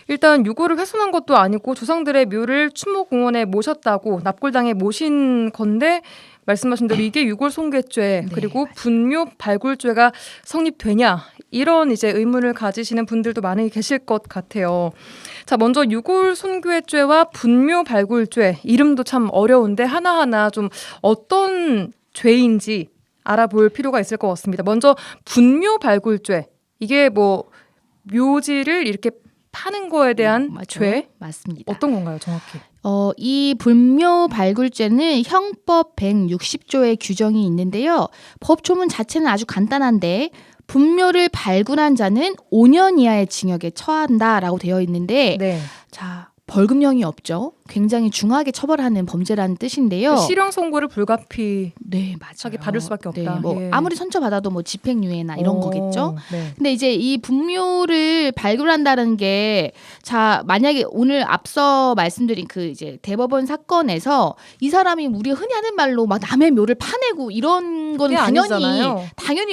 일단 유골을 훼손한 것도 아니고 조상들의 묘를 추모공원에 모셨다고 납골당에 모신 건데 말씀하신 대로 이게 유골 손괴죄 네, 그리고 맞아요. 분묘 발굴죄가 성립되냐 이런 이제 의문을 가지시는 분들도 많이 계실 것 같아요. 자, 먼저 유골 손괴죄와 분묘 발굴죄 이름도 참 어려운데 하나하나 좀 어떤 죄인지 알아볼 필요가 있을 것 같습니다. 먼저 분묘 발굴죄 이게 뭐 묘지를 이렇게 파는 거에 대한 맞죠? 죄 맞습니다. 어떤 건가요, 정확히? 이 불묘 발굴죄는 형법 160조의 규정이 있는데요. 법조문 자체는 아주 간단한데 분묘를 발굴한 자는 5년 이하의 징역에 처한다라고 되어 있는데 네. 자, 벌금형이 없죠. 굉장히 중하게 처벌하는 범죄라는 뜻인데요. 실형 선고를 불가피 네, 맞아요. 하게 받을 수밖에 없다. 네, 뭐 예. 아무리 선처받아도 뭐 집행유예나 이런 거겠죠. 네. 근데 이제 이 분묘를 발굴한다는 게 자 만약에 오늘 앞서 말씀드린 그 이제 대법원 사건에서 이 사람이 우리가 흔히 하는 말로 막 남의 묘를 파내고 이런 거는 그게 당연히 아니잖아요.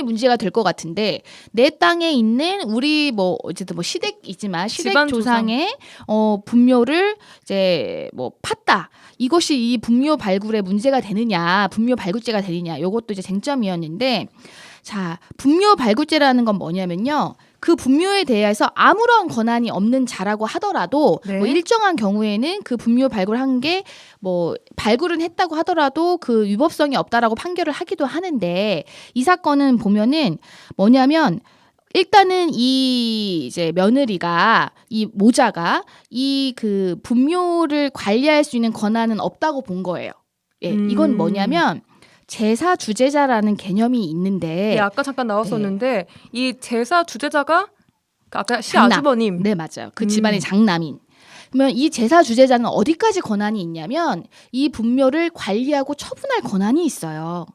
문제가 될 것 같은데 내 땅에 있는 우리 뭐 어쨌든 뭐 시댁이지만 시댁 집안 조상의 분묘를 이제 뭐 팠다. 이것이 이 분묘 발굴에 문제가 되느냐, 분묘 발굴죄가 되느냐, 이것도 이제 쟁점이었는데, 자, 분묘 발굴죄라는 건 뭐냐면요, 그 분묘에 대해서 아무런 권한이 없는 자라고 하더라도 네. 뭐 일정한 경우에는 그 분묘 발굴한 게 뭐 발굴은 했다고 하더라도 그 위법성이 없다라고 판결을 하기도 하는데 이 사건은 보면은 뭐냐면. 일단은 이 이제 며느리가 이 모자가 이 그 분묘를 관리할 수 있는 권한은 없다고 본 거예요. 예, 이건 뭐냐면 제사 주제자라는 개념이 있는데 네, 아까 잠깐 나왔었는데 이 제사 주제자가 아까 장남. 시아주버님 네, 맞아요. 그 집안의 장남인. 그러면 이 제사 주제자는 어디까지 권한이 있냐면 이 분묘를 관리하고 처분할 권한이 있어요.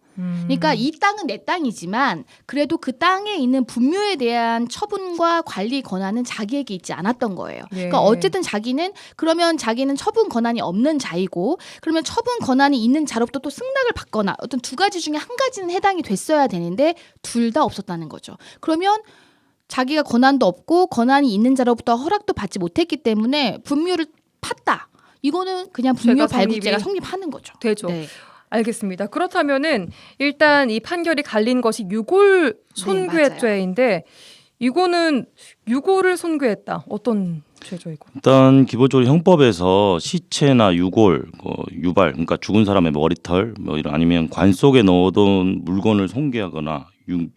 그러니까 이 땅은 내 땅이지만 그래도 그 땅에 있는 분묘에 대한 처분과 관리 권한은 자기에게 있지 않았던 거예요. 예. 그러니까 어쨌든 그러면 자기는 처분 권한이 없는 자이고 그러면 처분 권한이 있는 자로부터 또 승낙을 받거나 어떤 두 가지 중에 한 가지는 해당이 됐어야 되는데 둘 다 없었다는 거죠. 그러면 자기가 권한도 없고 권한이 있는 자로부터 허락도 받지 못했기 때문에 분묘를 팠다. 이거는 그냥 분묘 죄가 발굴죄가 성립이 성립하는 거죠. 되죠. 네. 알겠습니다. 그렇다면은 일단 이 판결이 갈린 것이 유골 손괴죄인데 이거는 유골을 손괴했다. 어떤 죄죠 이거? 일단 기본적으로 형법에서 시체나 유골, 유발, 그러니까 죽은 사람의 머리털, 뭐 이런 아니면 관 속에 넣어둔 물건을 손괴하거나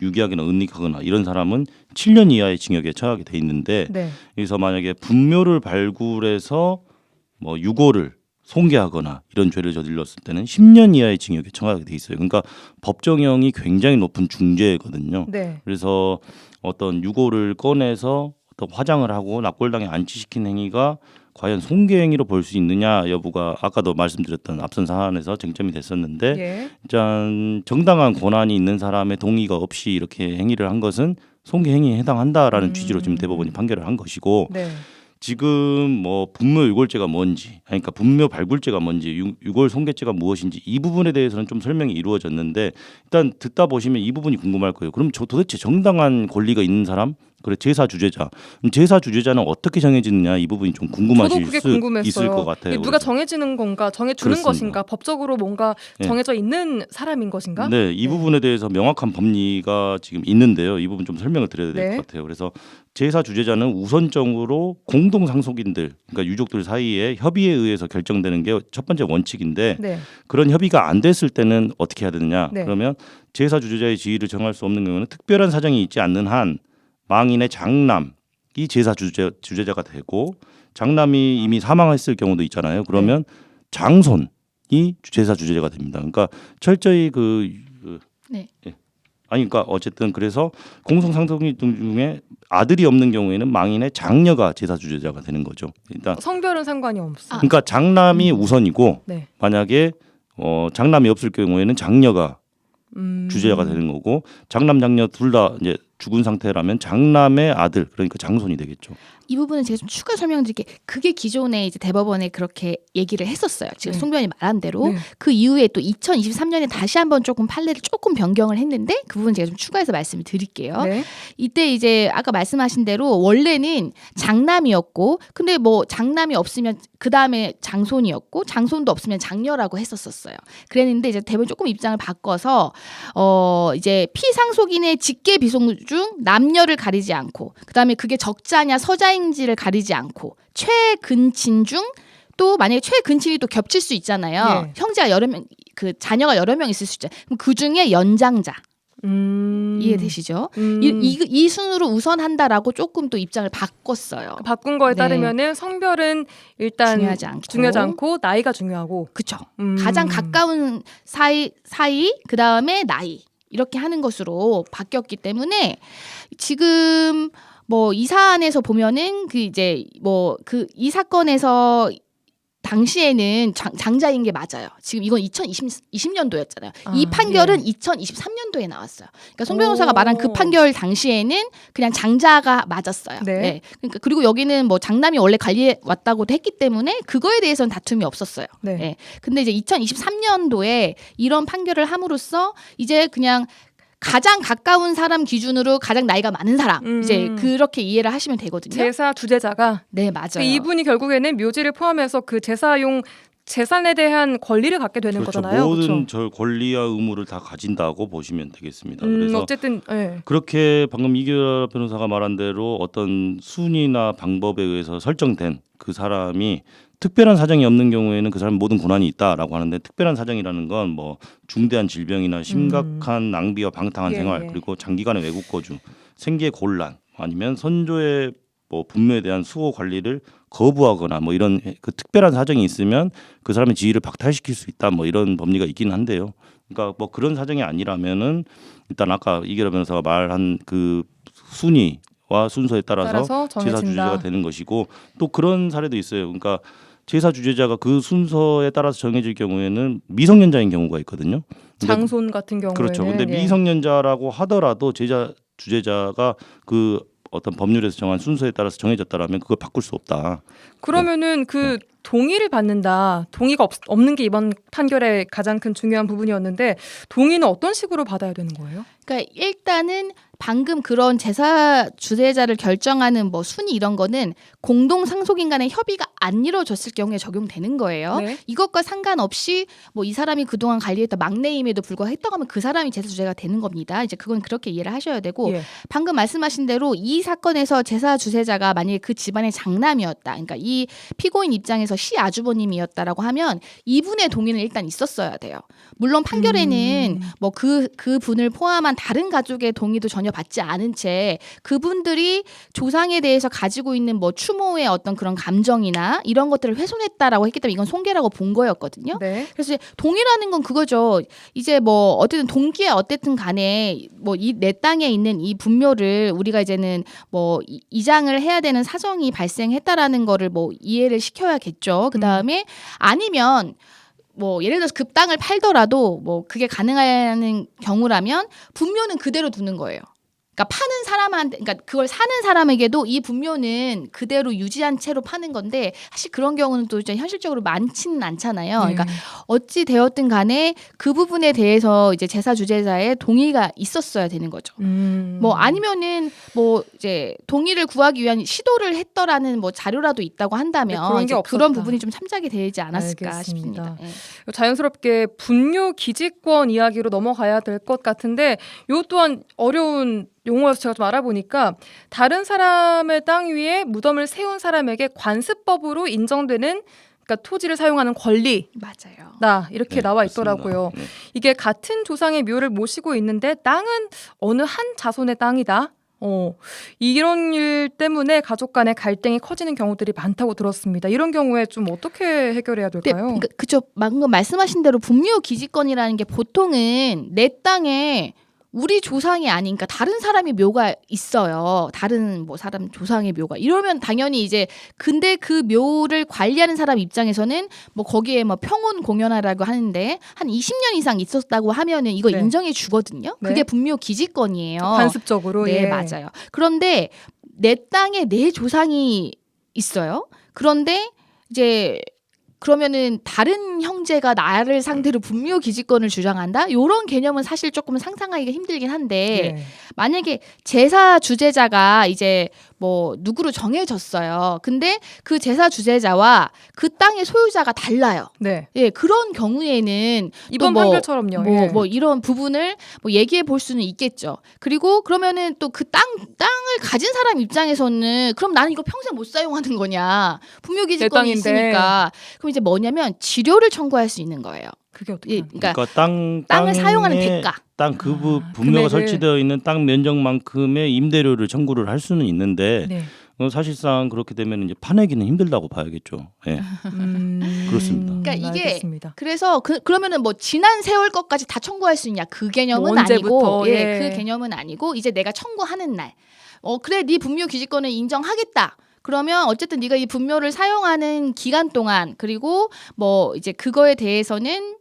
유기하거나 은닉하거나 이런 사람은 7년 이하의 징역에 처하게 돼 있는데 네. 여기서 만약에 분묘를 발굴해서 뭐 유골을 손괴하거나 이런 죄를 저질렀을 때는 10년 이하의 징역에 처하게 돼 있어요. 그러니까 법정형이 굉장히 높은 중죄거든요. 네. 그래서 어떤 유골을 꺼내서 어떤 화장을 하고 납골당에 안치시킨 행위가 과연 손괴 행위로 볼 수 있느냐 여부가 아까도 말씀드렸던 앞선 사안에서 쟁점이 됐었는데 예. 일단 정당한 권한이 있는 사람의 동의가 없이 이렇게 행위를 한 것은 손괴 행위에 해당한다라는 취지로 지금 대법원이 판결을 한 것이고 네. 지금 뭐 분묘 유골죄가 뭔지, 그러니까 분묘 발굴죄가 뭔지, 유골 손괴죄가 무엇인지 이 부분에 대해서는 좀 설명이 이루어졌는데 일단 듣다 보시면 이 부분이 궁금할 거예요. 그럼 도대체 정당한 권리가 있는 사람, 그래 제사 주제자, 제사 주제자는 어떻게 정해지느냐 이 부분이 좀 궁금하실 저도 그게 수 궁금했어요. 있을 것 같아요. 누가 그래서. 정해지는 건가, 정해주는 그렇습니다. 것인가, 법적으로 뭔가 네. 정해져 있는 사람인 것인가? 네, 이 부분에 대해서 명확한 법리가 지금 있는데요. 이 부분 좀 설명을 드려야 될 것 네. 같아요. 그래서 제사 주제자는 우선적으로 공동 상속인들, 그러니까 유족들 사이에 협의에 의해서 결정되는 게 첫 번째 원칙인데 네. 그런 협의가 안 됐을 때는 어떻게 해야 되느냐? 네. 그러면 제사 주제자의 지위를 정할 수 없는 경우는 특별한 사정이 있지 않는 한 망인의 장남이 제사 주제자가 되고 장남이 이미 사망했을 경우도 있잖아요. 그러면 장손이 제사 주제자가 됩니다. 그러니까 철저히 네. 예. 아니 그러니까 어쨌든 그래서 공송상속인 중에 아들이 없는 경우에는 망인의 장녀가 제사 주재자가 되는 거죠. 일단 성별은 상관이 없어. 그러니까 장남이 우선이고 네. 만약에 장남이 없을 경우에는 장녀가 주재자가 되는 거고 장남 장녀 둘 다 이제 죽은 상태라면 장남의 아들 그러니까 장손이 되겠죠. 이 부분은 제가 좀 추가 설명드릴게. 그게 기존에 이제 대법원에 그렇게 얘기를 했었어요. 지금 네. 송 변호사님 말한 대로 네. 그 이후에 또 2023년에 다시 한번 조금 판례를 조금 변경을 했는데 그 부분 제가 좀 추가해서 말씀을 드릴게요. 네. 이때 이제 아까 말씀하신 대로 원래는 장남이었고 근데 뭐 장남이 없으면 그 다음에 장손이었고 장손도 없으면 장녀라고 했었어요. 그랬는데 이제 대법원 조금 입장을 바꿔서 이제 피상속인의 직계 비속 중 남녀를 가리지 않고 그 다음에 그게 적자냐 서자인지를 가리지 않고 최근친 중 또 만약에 최근친이 또 겹칠 수 있잖아요. 네. 형제가 여러 명, 그 자녀가 여러 명 있을 수 있잖아요. 그럼 그 중에 연장자 이해되시죠? 이 순으로 우선한다라고 조금 또 입장을 바꿨어요. 바꾼 거에 네. 따르면은 성별은 일단 중요하지 않고. 않고 나이가 중요하고 그쵸. 가장 가까운 사이 그 다음에 나이 이렇게 하는 것으로 바뀌었기 때문에 지금 뭐 이 사안에서 보면은 그 이제 뭐 그 이 사건에서 당시에는 장자인 게 맞아요. 지금 이건 2020년도였잖아요. 이 판결은 2023년도에 나왔어요. 그러니까 송 변호사가 말한 그 판결 당시에는 그냥 장자가 맞았어요. 네. 네. 그러니까 그리고 여기는 뭐 장남이 원래 관리해 왔다고도 했기 때문에 그거에 대해서는 다툼이 없었어요. 네. 네. 근데 이제 2023년도에 이런 판결을 함으로써 이제 그냥 가장 가까운 사람 기준으로 가장 나이가 많은 사람 이제 그렇게 이해를 하시면 되거든요. 제사 주재자가 네, 맞아요. 이분이 결국에는 묘지를 포함해서 그 제사용 재산에 대한 권리를 갖게 되는 그렇죠. 거잖아요. 모든 그렇죠? 저 권리와 의무를 다 가진다고 보시면 되겠습니다. 그래서 어쨌든 네. 그렇게 방금 이규라 변호사가 말한 대로 어떤 순위나 방법에 의해서 설정된 그 사람이 특별한 사정이 없는 경우에는 그 사람 모든 권한이 있다라고 하는데 특별한 사정이라는 건 뭐 중대한 질병이나 심각한 낭비와 방탕한 예, 생활 예. 그리고 장기간의 외국 거주, 생계 곤란 아니면 선조의 뭐 분묘에 대한 수호 관리를 거부하거나 뭐 이런 그 특별한 사정이 있으면 그 사람의 지위를 박탈시킬 수 있다 뭐 이런 법리가 있기는 한데요. 그러니까 뭐 그런 사정이 아니라면은 일단 아까 이규라 변호사가 말한 그 순위와 순서에 따라서 제사 정해진다. 주재자가 되는 것이고 또 그런 사례도 있어요. 그러니까 제사 주재자가 그 순서에 따라서 정해질 경우에는 미성년자인 경우가 있거든요. 근데 장손 같은 경우에는 그렇죠. 근데 예. 미성년자라고 하더라도 제사 주재자가 그 어떤 법률에서 정한 순서에 따라서 정해졌다라면 그걸 바꿀 수 없다. 그러면은 그 동의를 받는다. 동의가 없는 게 이번 판결의 가장 큰 중요한 부분이었는데 동의는 어떤 식으로 받아야 되는 거예요? 그러니까 일단은 방금 그런 제사 주재자를 결정하는 뭐 순위 이런 거는 공동 상속인 간의 협의가 안 이루어졌을 경우에 적용되는 거예요. 네. 이것과 상관없이 뭐 이 사람이 그동안 관리했던 막내임에도 불구하고 했다고 하면 그 사람이 제사 주재가 되는 겁니다. 이제 그건 그렇게 이해를 하셔야 되고 예. 방금 말씀하신 대로 이 사건에서 제사 주재자가 만약에 그 집안의 장남이었다. 그러니까 이 피고인 입장에서 시아주버님이었다라고 하면 이분의 동의는 일단 있었어야 돼요. 물론 판결에는 뭐 그 분을 포함한 다른 가족의 동의도 전혀 받지 않은 채 그분들이 조상에 대해서 가지고 있는 뭐 추모의 어떤 그런 감정이나 이런 것들을 훼손했다라고 했기 때문에 이건 손괴라고 본 거였거든요. 네. 그래서 이제 동의라는 건 그거죠. 이제 뭐 어쨌든 동기에 어쨌든 간에 뭐 이 내 땅에 있는 이 분묘를 우리가 이제는 뭐 이장을 해야 되는 사정이 발생했다라는 거를 뭐 이해를 시켜야겠죠. 그 다음에 아니면 뭐 예를 들어서 그 땅을 팔더라도 뭐 그게 가능한 경우라면 분묘는 그대로 두는 거예요. 그러니까 파는 사람한테, 그러니까 그걸 사는 사람에게도 이 분묘는 그대로 유지한 채로 파는 건데 사실 그런 경우는 또 이제 현실적으로 많지는 않잖아요. 그러니까 어찌 되었든 간에 그 부분에 대해서 이제 제사 주재자의 동의가 있었어야 되는 거죠. 뭐 아니면은 뭐 이제 동의를 구하기 위한 시도를 했더라는 뭐 자료라도 있다고 한다면 네, 그런 게 이제 없었다. 그런 부분이 좀 참작이 되지 않았을까 알겠습니다. 싶습니다. 예. 자연스럽게 분묘 기지권 이야기로 넘어가야 될 것 같은데 요 또한 어려운 용어여서 제가 좀 알아보니까 다른 사람의 땅 위에 무덤을 세운 사람에게 관습법으로 인정되는 그러니까 토지를 사용하는 권리다 맞아요. 이렇게 네, 나와 그렇습니다. 있더라고요. 네. 이게 같은 조상의 묘를 모시고 있는데 땅은 어느 한 자손의 땅이다. 이런 일 때문에 가족 간의 갈등이 커지는 경우들이 많다고 들었습니다. 이런 경우에 좀 어떻게 해결해야 될까요? 그쵸. 방금 말씀하신 대로 분묘 기지권이라는 게 보통은 내 땅에 우리 조상이 아니니까 다른 사람의 묘가 있어요. 다른 뭐 사람 조상의 묘가 이러면 당연히 이제 근데 그 묘를 관리하는 사람 입장에서는 뭐 거기에 뭐 평온 공연하라고 하는데 한 20년 이상 있었다고 하면은 이거 네. 인정해 주거든요. 네. 그게 분묘 기지권이에요. 관습적으로. 네, 예. 맞아요. 그런데 내 땅에 내 조상이 있어요. 그런데 이제 그러면은 다른 형제가 나를 상대로 분묘 기지권을 주장한다? 이런 개념은 사실 조금 상상하기가 힘들긴 한데 예. 만약에 제사 주제자가 이제 뭐 누구로 정해졌어요. 근데 그 제사 주제자와 그 땅의 소유자가 달라요. 네. 예, 그런 경우에는 이번 뭐, 판결처럼요. 예. 뭐 이런 부분을 뭐 얘기해 볼 수는 있겠죠. 그리고 그러면은 또 그 땅을 가진 사람 입장에서는 그럼 나는 이거 평생 못 사용하는 거냐? 분묘 내 기지권이 땅인데. 있으니까. 그럼 이제 뭐냐면 지료를 청구할 수 있는 거예요. 그게 어떻게? 예, 그러니까 땅을 땅을 사용하는 대가. 땅 그 분묘가 금액을. 설치되어 있는 땅 면적만큼의 임대료를 청구를 할 수는 있는데 네. 사실상 그렇게 되면 이제 파내기는 힘들다고 봐야겠죠. 예. 그렇습니다. 그러니까 이게 알겠습니다. 그래서 그러면은 뭐 지난 세월 것까지 다 청구할 수 있냐? 그 개념은 뭐 언제부터, 아니고, 예, 예. 그 개념은 아니고 이제 내가 청구하는 날, 그래, 네 분묘 기지권을 인정하겠다. 그러면 어쨌든 네가 이 분묘를 사용하는 기간 동안 그리고 뭐 이제 그거에 대해서는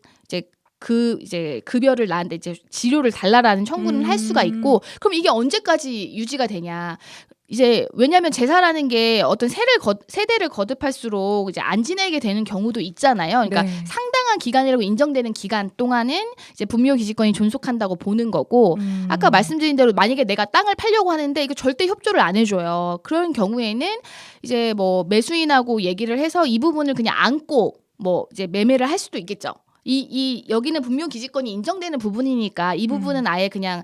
이제 급여를 나한테 이제 지료를 달라라는 청구는 할 수가 있고, 그럼 이게 언제까지 유지가 되냐? 이제 왜냐하면 제사라는 게 어떤 세대를 거듭할수록 이제 안 지내게 되는 경우도 있잖아요. 그러니까 네. 상당한 기간이라고 인정되는 기간 동안은 이제 분묘 기지권이 존속한다고 보는 거고, 아까 말씀드린 대로 만약에 내가 땅을 팔려고 하는데 이거 절대 협조를 안 해줘요. 그런 경우에는 이제 뭐 매수인하고 얘기를 해서 이 부분을 그냥 안고 뭐 이제 매매를 할 수도 있겠죠. 이 여기는 분묘 기지권이 인정되는 부분이니까 이 부분은 아예 그냥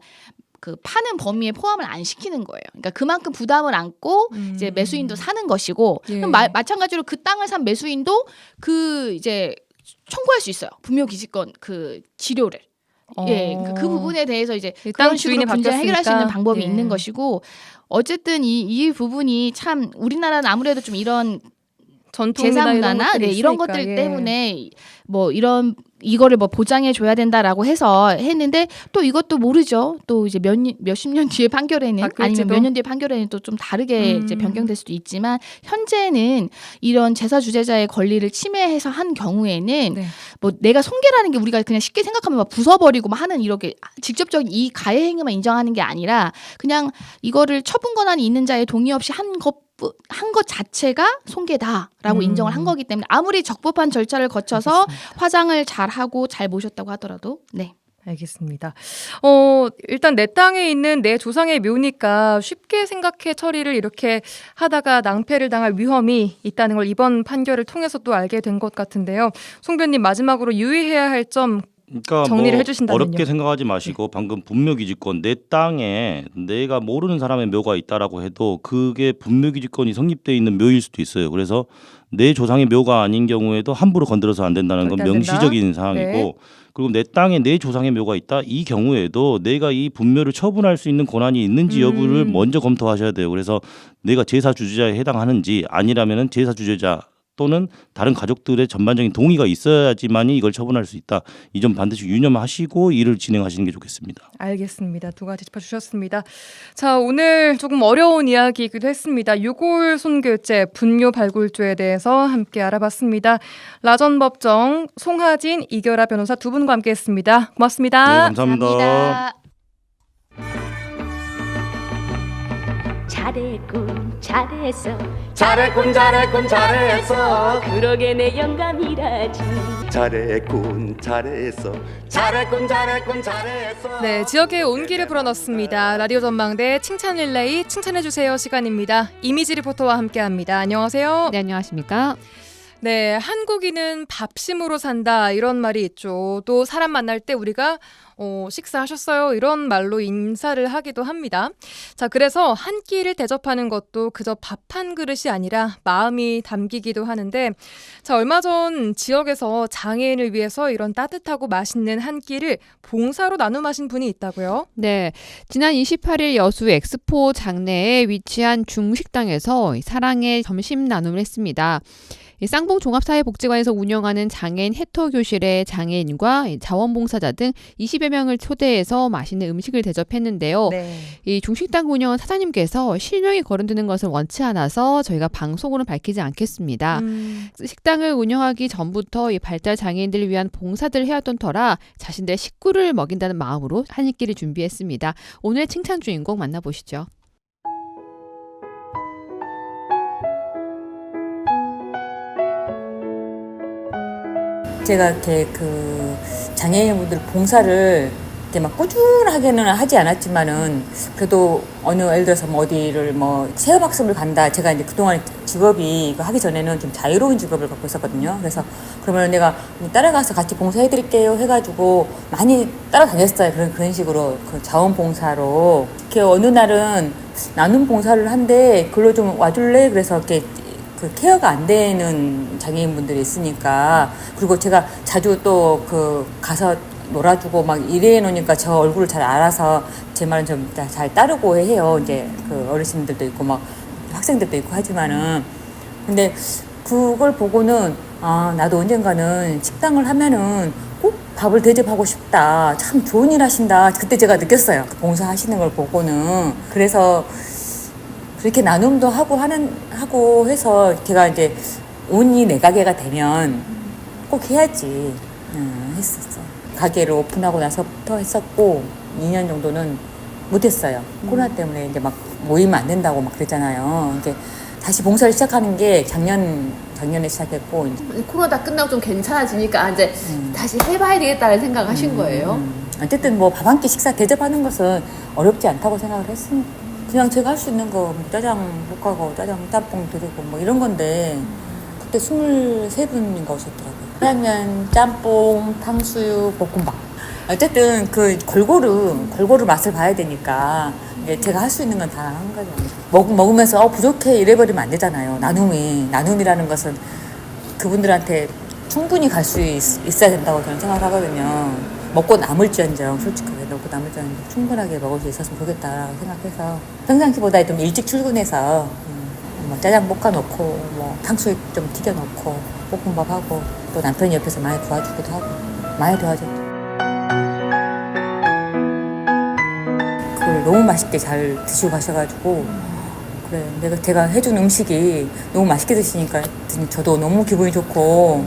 그 파는 범위에 포함을 안 시키는 거예요. 그러니까 그만큼 부담을 안고 이제 매수인도 사는 것이고, 예. 그럼 마찬가지로 그 땅을 산 매수인도 그 이제 청구할 수 있어요. 분묘 기지권 그 지료를. 예, 그 부분에 대해서 이제 땅 그런 식으로 주인이 분쟁을 해결할 수 있는 바뀌었으니까. 방법이 예. 있는 것이고, 어쨌든 이 부분이 참 우리나라는 아무래도 좀 이런 전통이나 제사 문화나 이런 것들이 것들 있으니까, 예. 때문에 뭐 이거를 뭐 보장해 줘야 된다라고 해서 했는데 또 이것도 모르죠. 또 이제 몇십 년 뒤에 판결에는 아니면 바뀔지도. 몇 년 뒤에 판결에는 또 좀 다르게 이제 변경될 수도 있지만 현재는 이런 제사 주제자의 권리를 침해해서 한 경우에는 네. 뭐 내가 손괴라는 게 우리가 그냥 쉽게 생각하면 막 부숴버리고 막 하는 이렇게 직접적인 이 가해 행위만 인정하는 게 아니라 그냥 이거를 처분 권한이 있는 자의 동의 없이 한 것 자체가 손괴다라고 인정을 한 거기 때문에 아무리 적법한 절차를 거쳐서 알겠습니다. 화장을 잘 하고 잘 모셨다고 하더라도 네. 알겠습니다. 일단 내 땅에 있는 내 조상의 묘니까 쉽게 생각해 처리를 이렇게 하다가 낭패를 당할 위험이 있다는 걸 이번 판결을 통해서 또 알게 된 것 같은데요. 송변님 마지막으로 유의해야 할 점 그러니까 정리를 뭐 해주신다면요. 어렵게 생각하지 마시고 방금 분묘기지권 내 땅에 내가 모르는 사람의 묘가 있다라고 해도 그게 분묘기지권이 성립돼 있는 묘일 수도 있어요. 그래서 내 조상의 묘가 아닌 경우에도 함부로 건드려서 안 된다는 건 절대 안 된다. 명시적인 사항이고 네. 그리고 내 땅에 내 조상의 묘가 있다 이 경우에도 내가 이 분묘를 처분할 수 있는 권한이 있는지 여부를 먼저 검토하셔야 돼요. 그래서 내가 제사 주제자에 해당하는지 아니라면은 제사 주제자 또는 다른 가족들의 전반적인 동의가 있어야지만이 이걸 처분할 수 있다. 이 점 반드시 유념하시고 일을 진행하시는 게 좋겠습니다. 알겠습니다. 두 가지 짚어주셨습니다. 자, 오늘 조금 어려운 이야기이기도 했습니다. 유골 손괴죄, 분묘 발굴죄에 대해서 함께 알아봤습니다. 라전법정 송하진, 이결아 변호사 두 분과 함께했습니다. 고맙습니다. 네, 감사합니다. 잘했군 잘했어 잘했군 잘했군 잘했어 그러게 내 영감이라지 잘했군 잘했어 잘했군 잘했군 잘했어 네, 지역의 온기를 불어넣습니다. 라디오 전망대 칭찬 릴레이 칭찬해주세요 시간입니다. 이미지 리포터와 함께합니다. 안녕하세요. 네, 안녕하십니까? 네, 한국인은 밥심으로 산다 이런 말이 있죠. 또 사람 만날 때 우리가 식사하셨어요? 이런 말로 인사를 하기도 합니다. 자, 그래서 한 끼를 대접하는 것도 그저 밥 한 그릇이 아니라 마음이 담기기도 하는데, 자, 얼마 전 지역에서 장애인을 위해서 이런 따뜻하고 맛있는 한 끼를 봉사로 나눔하신 분이 있다고요? 네, 지난 28일 여수 엑스포 장내에 위치한 중식당에서 사랑의 점심 나눔을 했습니다. 이 쌍봉 종합사회복지관에서 운영하는 장애인 해터교실에 장애인과 자원봉사자 등 20여 명을 초대해서 맛있는 음식을 대접했는데요. 네. 이 중식당 운영한 사장님께서 실명이 거론되는 것을 원치 않아서 저희가 방송으로는 밝히지 않겠습니다. 식당을 운영하기 전부터 이 발달 장애인들을 위한 봉사들을 해왔던 터라 자신들의 식구를 먹인다는 마음으로 한 끼를 준비했습니다. 오늘 칭찬 주인공 만나보시죠. 제가 이렇게 그 장애인분들 봉사를 이렇게 막 꾸준하게는 하지 않았지만은 그래도 어느 예를 들어서 뭐 어디를 뭐 체험학습을 간다. 제가 이제 그동안 직업이 이거 하기 전에는 좀 자유로운 직업을 갖고 있었거든요. 그래서 그러면 내가 따라가서 같이 봉사해드릴게요 해가지고 많이 따라다녔어요. 그런 식으로 그 자원봉사로 이렇게 어느 날은 나눔 봉사를 한데 글로 좀 와줄래? 그래서 이렇게 그 케어가 안 되는 장애인분들이 있으니까 그리고 제가 자주 또 그 가서 놀아주고 막 이래 놓으니까 저 얼굴을 잘 알아서 제 말은 좀 잘 따르고 해요. 이제 그 어르신들도 있고 막 학생들도 있고 하지만은 근데 그걸 보고는 아 나도 언젠가는 식당을 하면은 꼭 밥을 대접하고 싶다. 참 좋은 일 하신다. 그때 제가 느꼈어요. 그 봉사하시는 걸 보고는 그래서. 그렇게 나눔도 하고 해서 제가 이제 운이 내 가게가 되면 꼭 해야지 했었어. 가게를 오픈하고 나서부터 했었고 2년 정도는 못했어요. 코로나 때문에 이제 막 모이면 안 된다고 막 그랬잖아요. 이제 다시 봉사를 시작하는 게 작년에 시작했고 코로나 끝나고 좀 괜찮아지니까 이제 다시 해봐야 되겠다는 생각을 하신 거예요? 어쨌든 뭐 밥 한 끼 식사 대접하는 것은 어렵지 않다고 생각을 했으니까. 그냥 제가 할 수 있는 거 짜장 볶아고 짜장 짬뽕 드리고 뭐 이런 건데 그때 23분인가 오셨더라고요. 짜장면, 짬뽕, 탕수육, 볶음밥. 어쨌든 그 골고루 맛을 봐야 되니까 제가 할 수 있는 건 다 한 거죠. 먹으면서 부족해 이래버리면 안 되잖아요. 나눔이라는 것은 그분들한테 충분히 갈 수 있어야 된다고 저는 생각하거든요. 먹고 남을지언정 솔직하게 먹고 남을지언정 충분하게 먹을 수 있었으면 좋겠다라고 생각해서 평상시보다 좀 일찍 출근해서 뭐 짜장 볶아놓고 뭐 탕수육 좀 튀겨놓고 볶음밥하고 또 남편이 옆에서 많이 도와주기도 하고 많이 도와줬죠. 그걸 너무 맛있게 잘 드시고 가셔가지고 그래 제가 해준 음식이 너무 맛있게 드시니까 저도 너무 기분이 좋고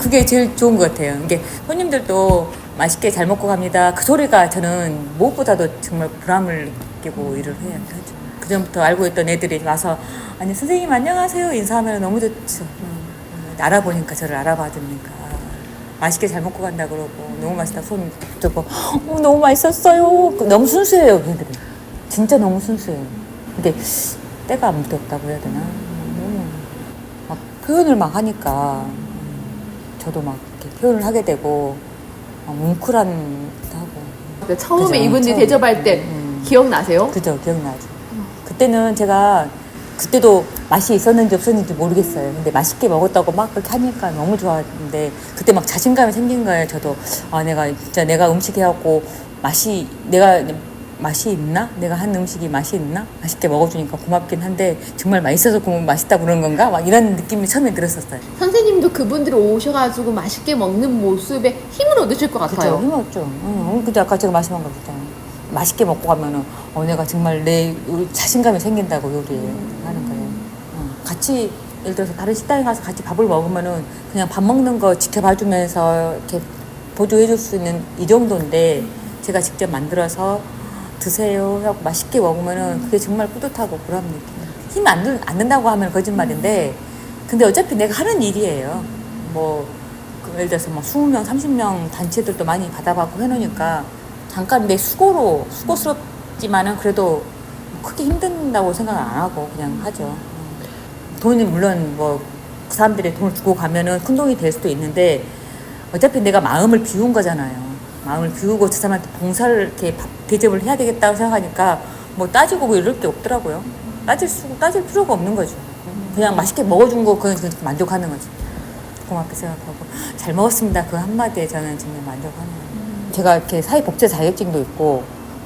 그게 제일 좋은 것 같아요. 이게 손님들도 맛있게 잘 먹고 갑니다. 그 소리가 저는 무엇보다도 정말 보람을 느끼고 일을 해야 하죠. 그전부터 알고 있던 애들이 와서 아니 선생님 안녕하세요 인사하면 너무 좋죠. 알아보니까 저를 알아봐 주니까 맛있게 잘 먹고 간다 그러고 너무 맛있다 손 붙잡고 너무 맛있었어요. 너무 순수해요 걔들이. 진짜 너무 순수해요. 근데 때가 안 묻었다고 해야 되나? 너무 막 표현을 막 하니까 저도 막 이렇게 표현을 하게 되고 뭉클한 하고. 처음에 그죠? 이분들이 대접할 때 기억나세요? 그죠, 기억나죠. 그때는 제가 그때도 맛이 있었는지 없었는지 모르겠어요. 근데 맛있게 먹었다고 막 그렇게 하니까 너무 좋았는데 그때 막 자신감이 생긴 거예요. 저도 내가 음식 해갖고 맛이 있나? 내가 한 음식이 맛이 있나? 맛있게 먹어주니까 고맙긴 한데 정말 맛있어서 맛있다 그러는 건가? 막 이런 느낌이 처음에 들었었어요. 선생님도 그분들이 오셔가지고 맛있게 먹는 모습에 힘을 얻으실 것 같아요. 그죠, 힘 얻죠. 근데 아까 제가 말씀한 거 있잖아요. 맛있게 먹고 가면은 내가 정말 내 자신감이 생긴다고 요리하는 거예요. 같이 예를 들어서 다른 식당에 가서 같이 밥을 먹으면은 그냥 밥 먹는 거 지켜봐주면서 이렇게 보조해줄 수 있는 이 정도인데 제가 직접 만들어서 드세요 하고 맛있게 먹으면은 그게 정말 뿌듯하고 보람 느끼는. 힘 안 든다고 하면 거짓말인데 근데 어차피 내가 하는 일이에요. 뭐 예를 들어서 뭐 20명, 30명 단체들도 많이 받아봤고 해놓으니까 잠깐 내 수고스럽지만은 그래도 크게 힘든다고 생각 안 하고 그냥 하죠. 돈이 물론 뭐 그 사람들이 돈을 주고 가면은 큰 돈이 될 수도 있는데 어차피 내가 마음을 비운 거잖아요. 마음을 비우고 저 사람한테 봉사를 이렇게 대접을 해야 되겠다고 생각하니까 뭐 따지고 뭐 이럴 게 없더라고요. 따질 필요가 없는 거죠. 그냥 맛있게 먹어준 거 그건 만족하는 거죠. 고맙게 생각하고 잘 먹었습니다. 그 한마디에 저는 정말 만족하는 거예요. 제가 이렇게 사회복지 자격증도 있고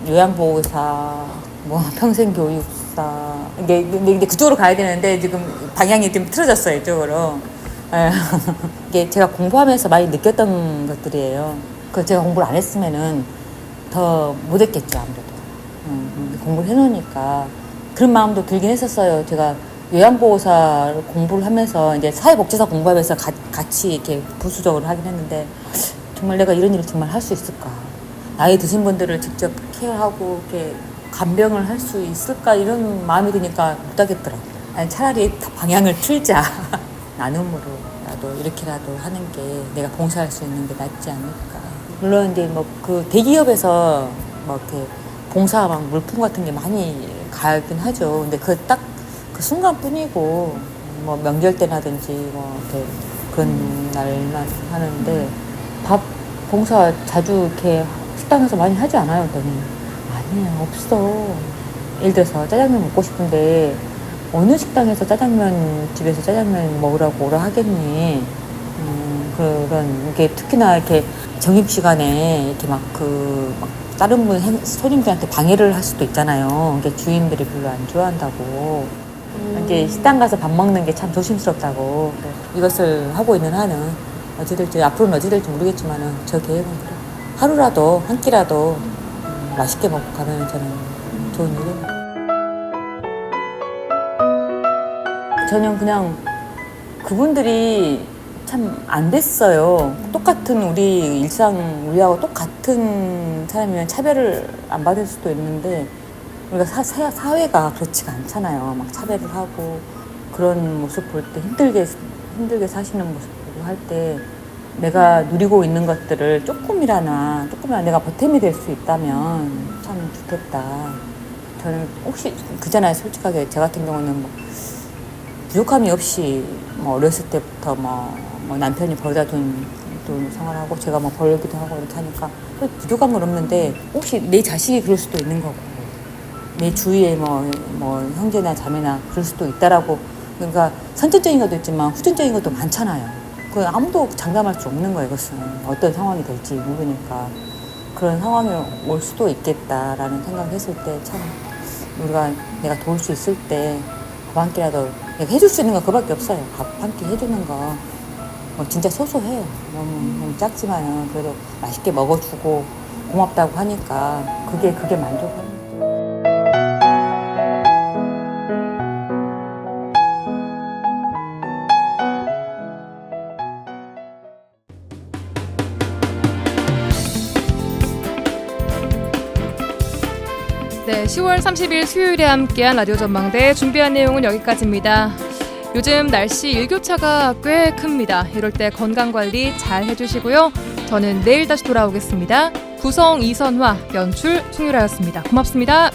요양보호사, 뭐 평생교육사, 싶다. 근데 그쪽으로 가야 되는데 지금 방향이 좀 틀어졌어요, 이쪽으로. 예. 이게 제가 공부하면서 많이 느꼈던 것들이에요. 그 제가 공부를 안 했으면은 더 못했겠죠, 아무래도. 공부를 해놓으니까 그런 마음도 들긴 했었어요. 제가 요양보호사 공부를 하면서 이제 사회복지사 공부하면서 같이 이렇게 부수적으로 하긴 했는데 정말 내가 이런 일을 정말 할 수 있을까? 나이 드신 분들을 직접 케어하고 이렇게 간병을 할 수 있을까? 이런 마음이 드니까 못하겠더라고요. 아니, 차라리 방향을 틀자. 나눔으로라도 이렇게라도 하는 게 내가 봉사할 수 있는 게 낫지 않을까. 물론 이제 뭐 그 대기업에서 뭐 이렇게 봉사 막 물품 같은 게 많이 가긴 하죠. 근데 그 딱 그 순간뿐이고 뭐 명절 때라든지 뭐 이렇게 그런 날만 하는데 밥 봉사 자주 이렇게 식당에서 많이 하지 않아요, 그랬더니 아니에요, 없어. 예를 들어서 짜장면 먹고 싶은데 어느 식당에서 짜장면 집에서 짜장면 먹으라고 오라 하겠니? 그런 게 특히나 이렇게 점심시간에 이렇게 막 다른 분 손님들한테 방해를 할 수도 있잖아요. 이게 주인들이 별로 안 좋아한다고. 이제 식당 가서 밥 먹는 게 참 조심스럽다고. 이것을 하고 있는 한은 어찌 될지 앞으로는 어찌 될지 모르겠지만은 저 계획은 그래. 하루라도 한 끼라도 맛있게 먹고 가면 저는 좋은 일이에요. 저는 그냥 그분들이 참 안 됐어요. 똑같은 우리 일상, 우리하고 똑같은 사람이면 차별을 안 받을 수도 있는데 우리가 사회가 그렇지가 않잖아요. 막 차별을 하고 그런 모습 볼 때 힘들게 사시는 모습 보고 할 때 내가 누리고 있는 것들을 조금이라나 내가 보탬이 될 수 있다면 참 좋겠다. 저는 혹시 그잖아요. 솔직하게 제 같은 경우는 뭐 부족함이 없이 뭐 어렸을 때부터 뭐 남편이 벌다 돈 생활하고 제가 뭐 벌기도 하고 이렇게 하니까 부족함은 없는데 혹시 내 자식이 그럴 수도 있는 거고 내 주위에 뭐 형제나 자매나 그럴 수도 있다라고. 그러니까 선천적인 것도 있지만 후천적인 것도 많잖아요. 그 아무도 장담할 수 없는 거예요. 이것은 어떤 상황이 될지 모르니까 그런 상황이 올 수도 있겠다라는 생각을 했을 때 참 내가 도울 수 있을 때 밥 한 끼라도 내가 해줄 수 있는 거 그밖에 없어요. 밥 한 끼 해주는 거 뭐 진짜 소소해요. 너무 작지만은 그래도 맛있게 먹어주고 고맙다고 하니까 그게 만족합니다. 네, 10월 30일 수요일에 함께한 라디오 전망대 준비한 내용은 여기까지입니다. 요즘 날씨 일교차가 꽤 큽니다. 이럴 때 건강관리 잘 해주시고요. 저는 내일 다시 돌아오겠습니다. 구성 이선화, 연출 송유라였습니다. 고맙습니다.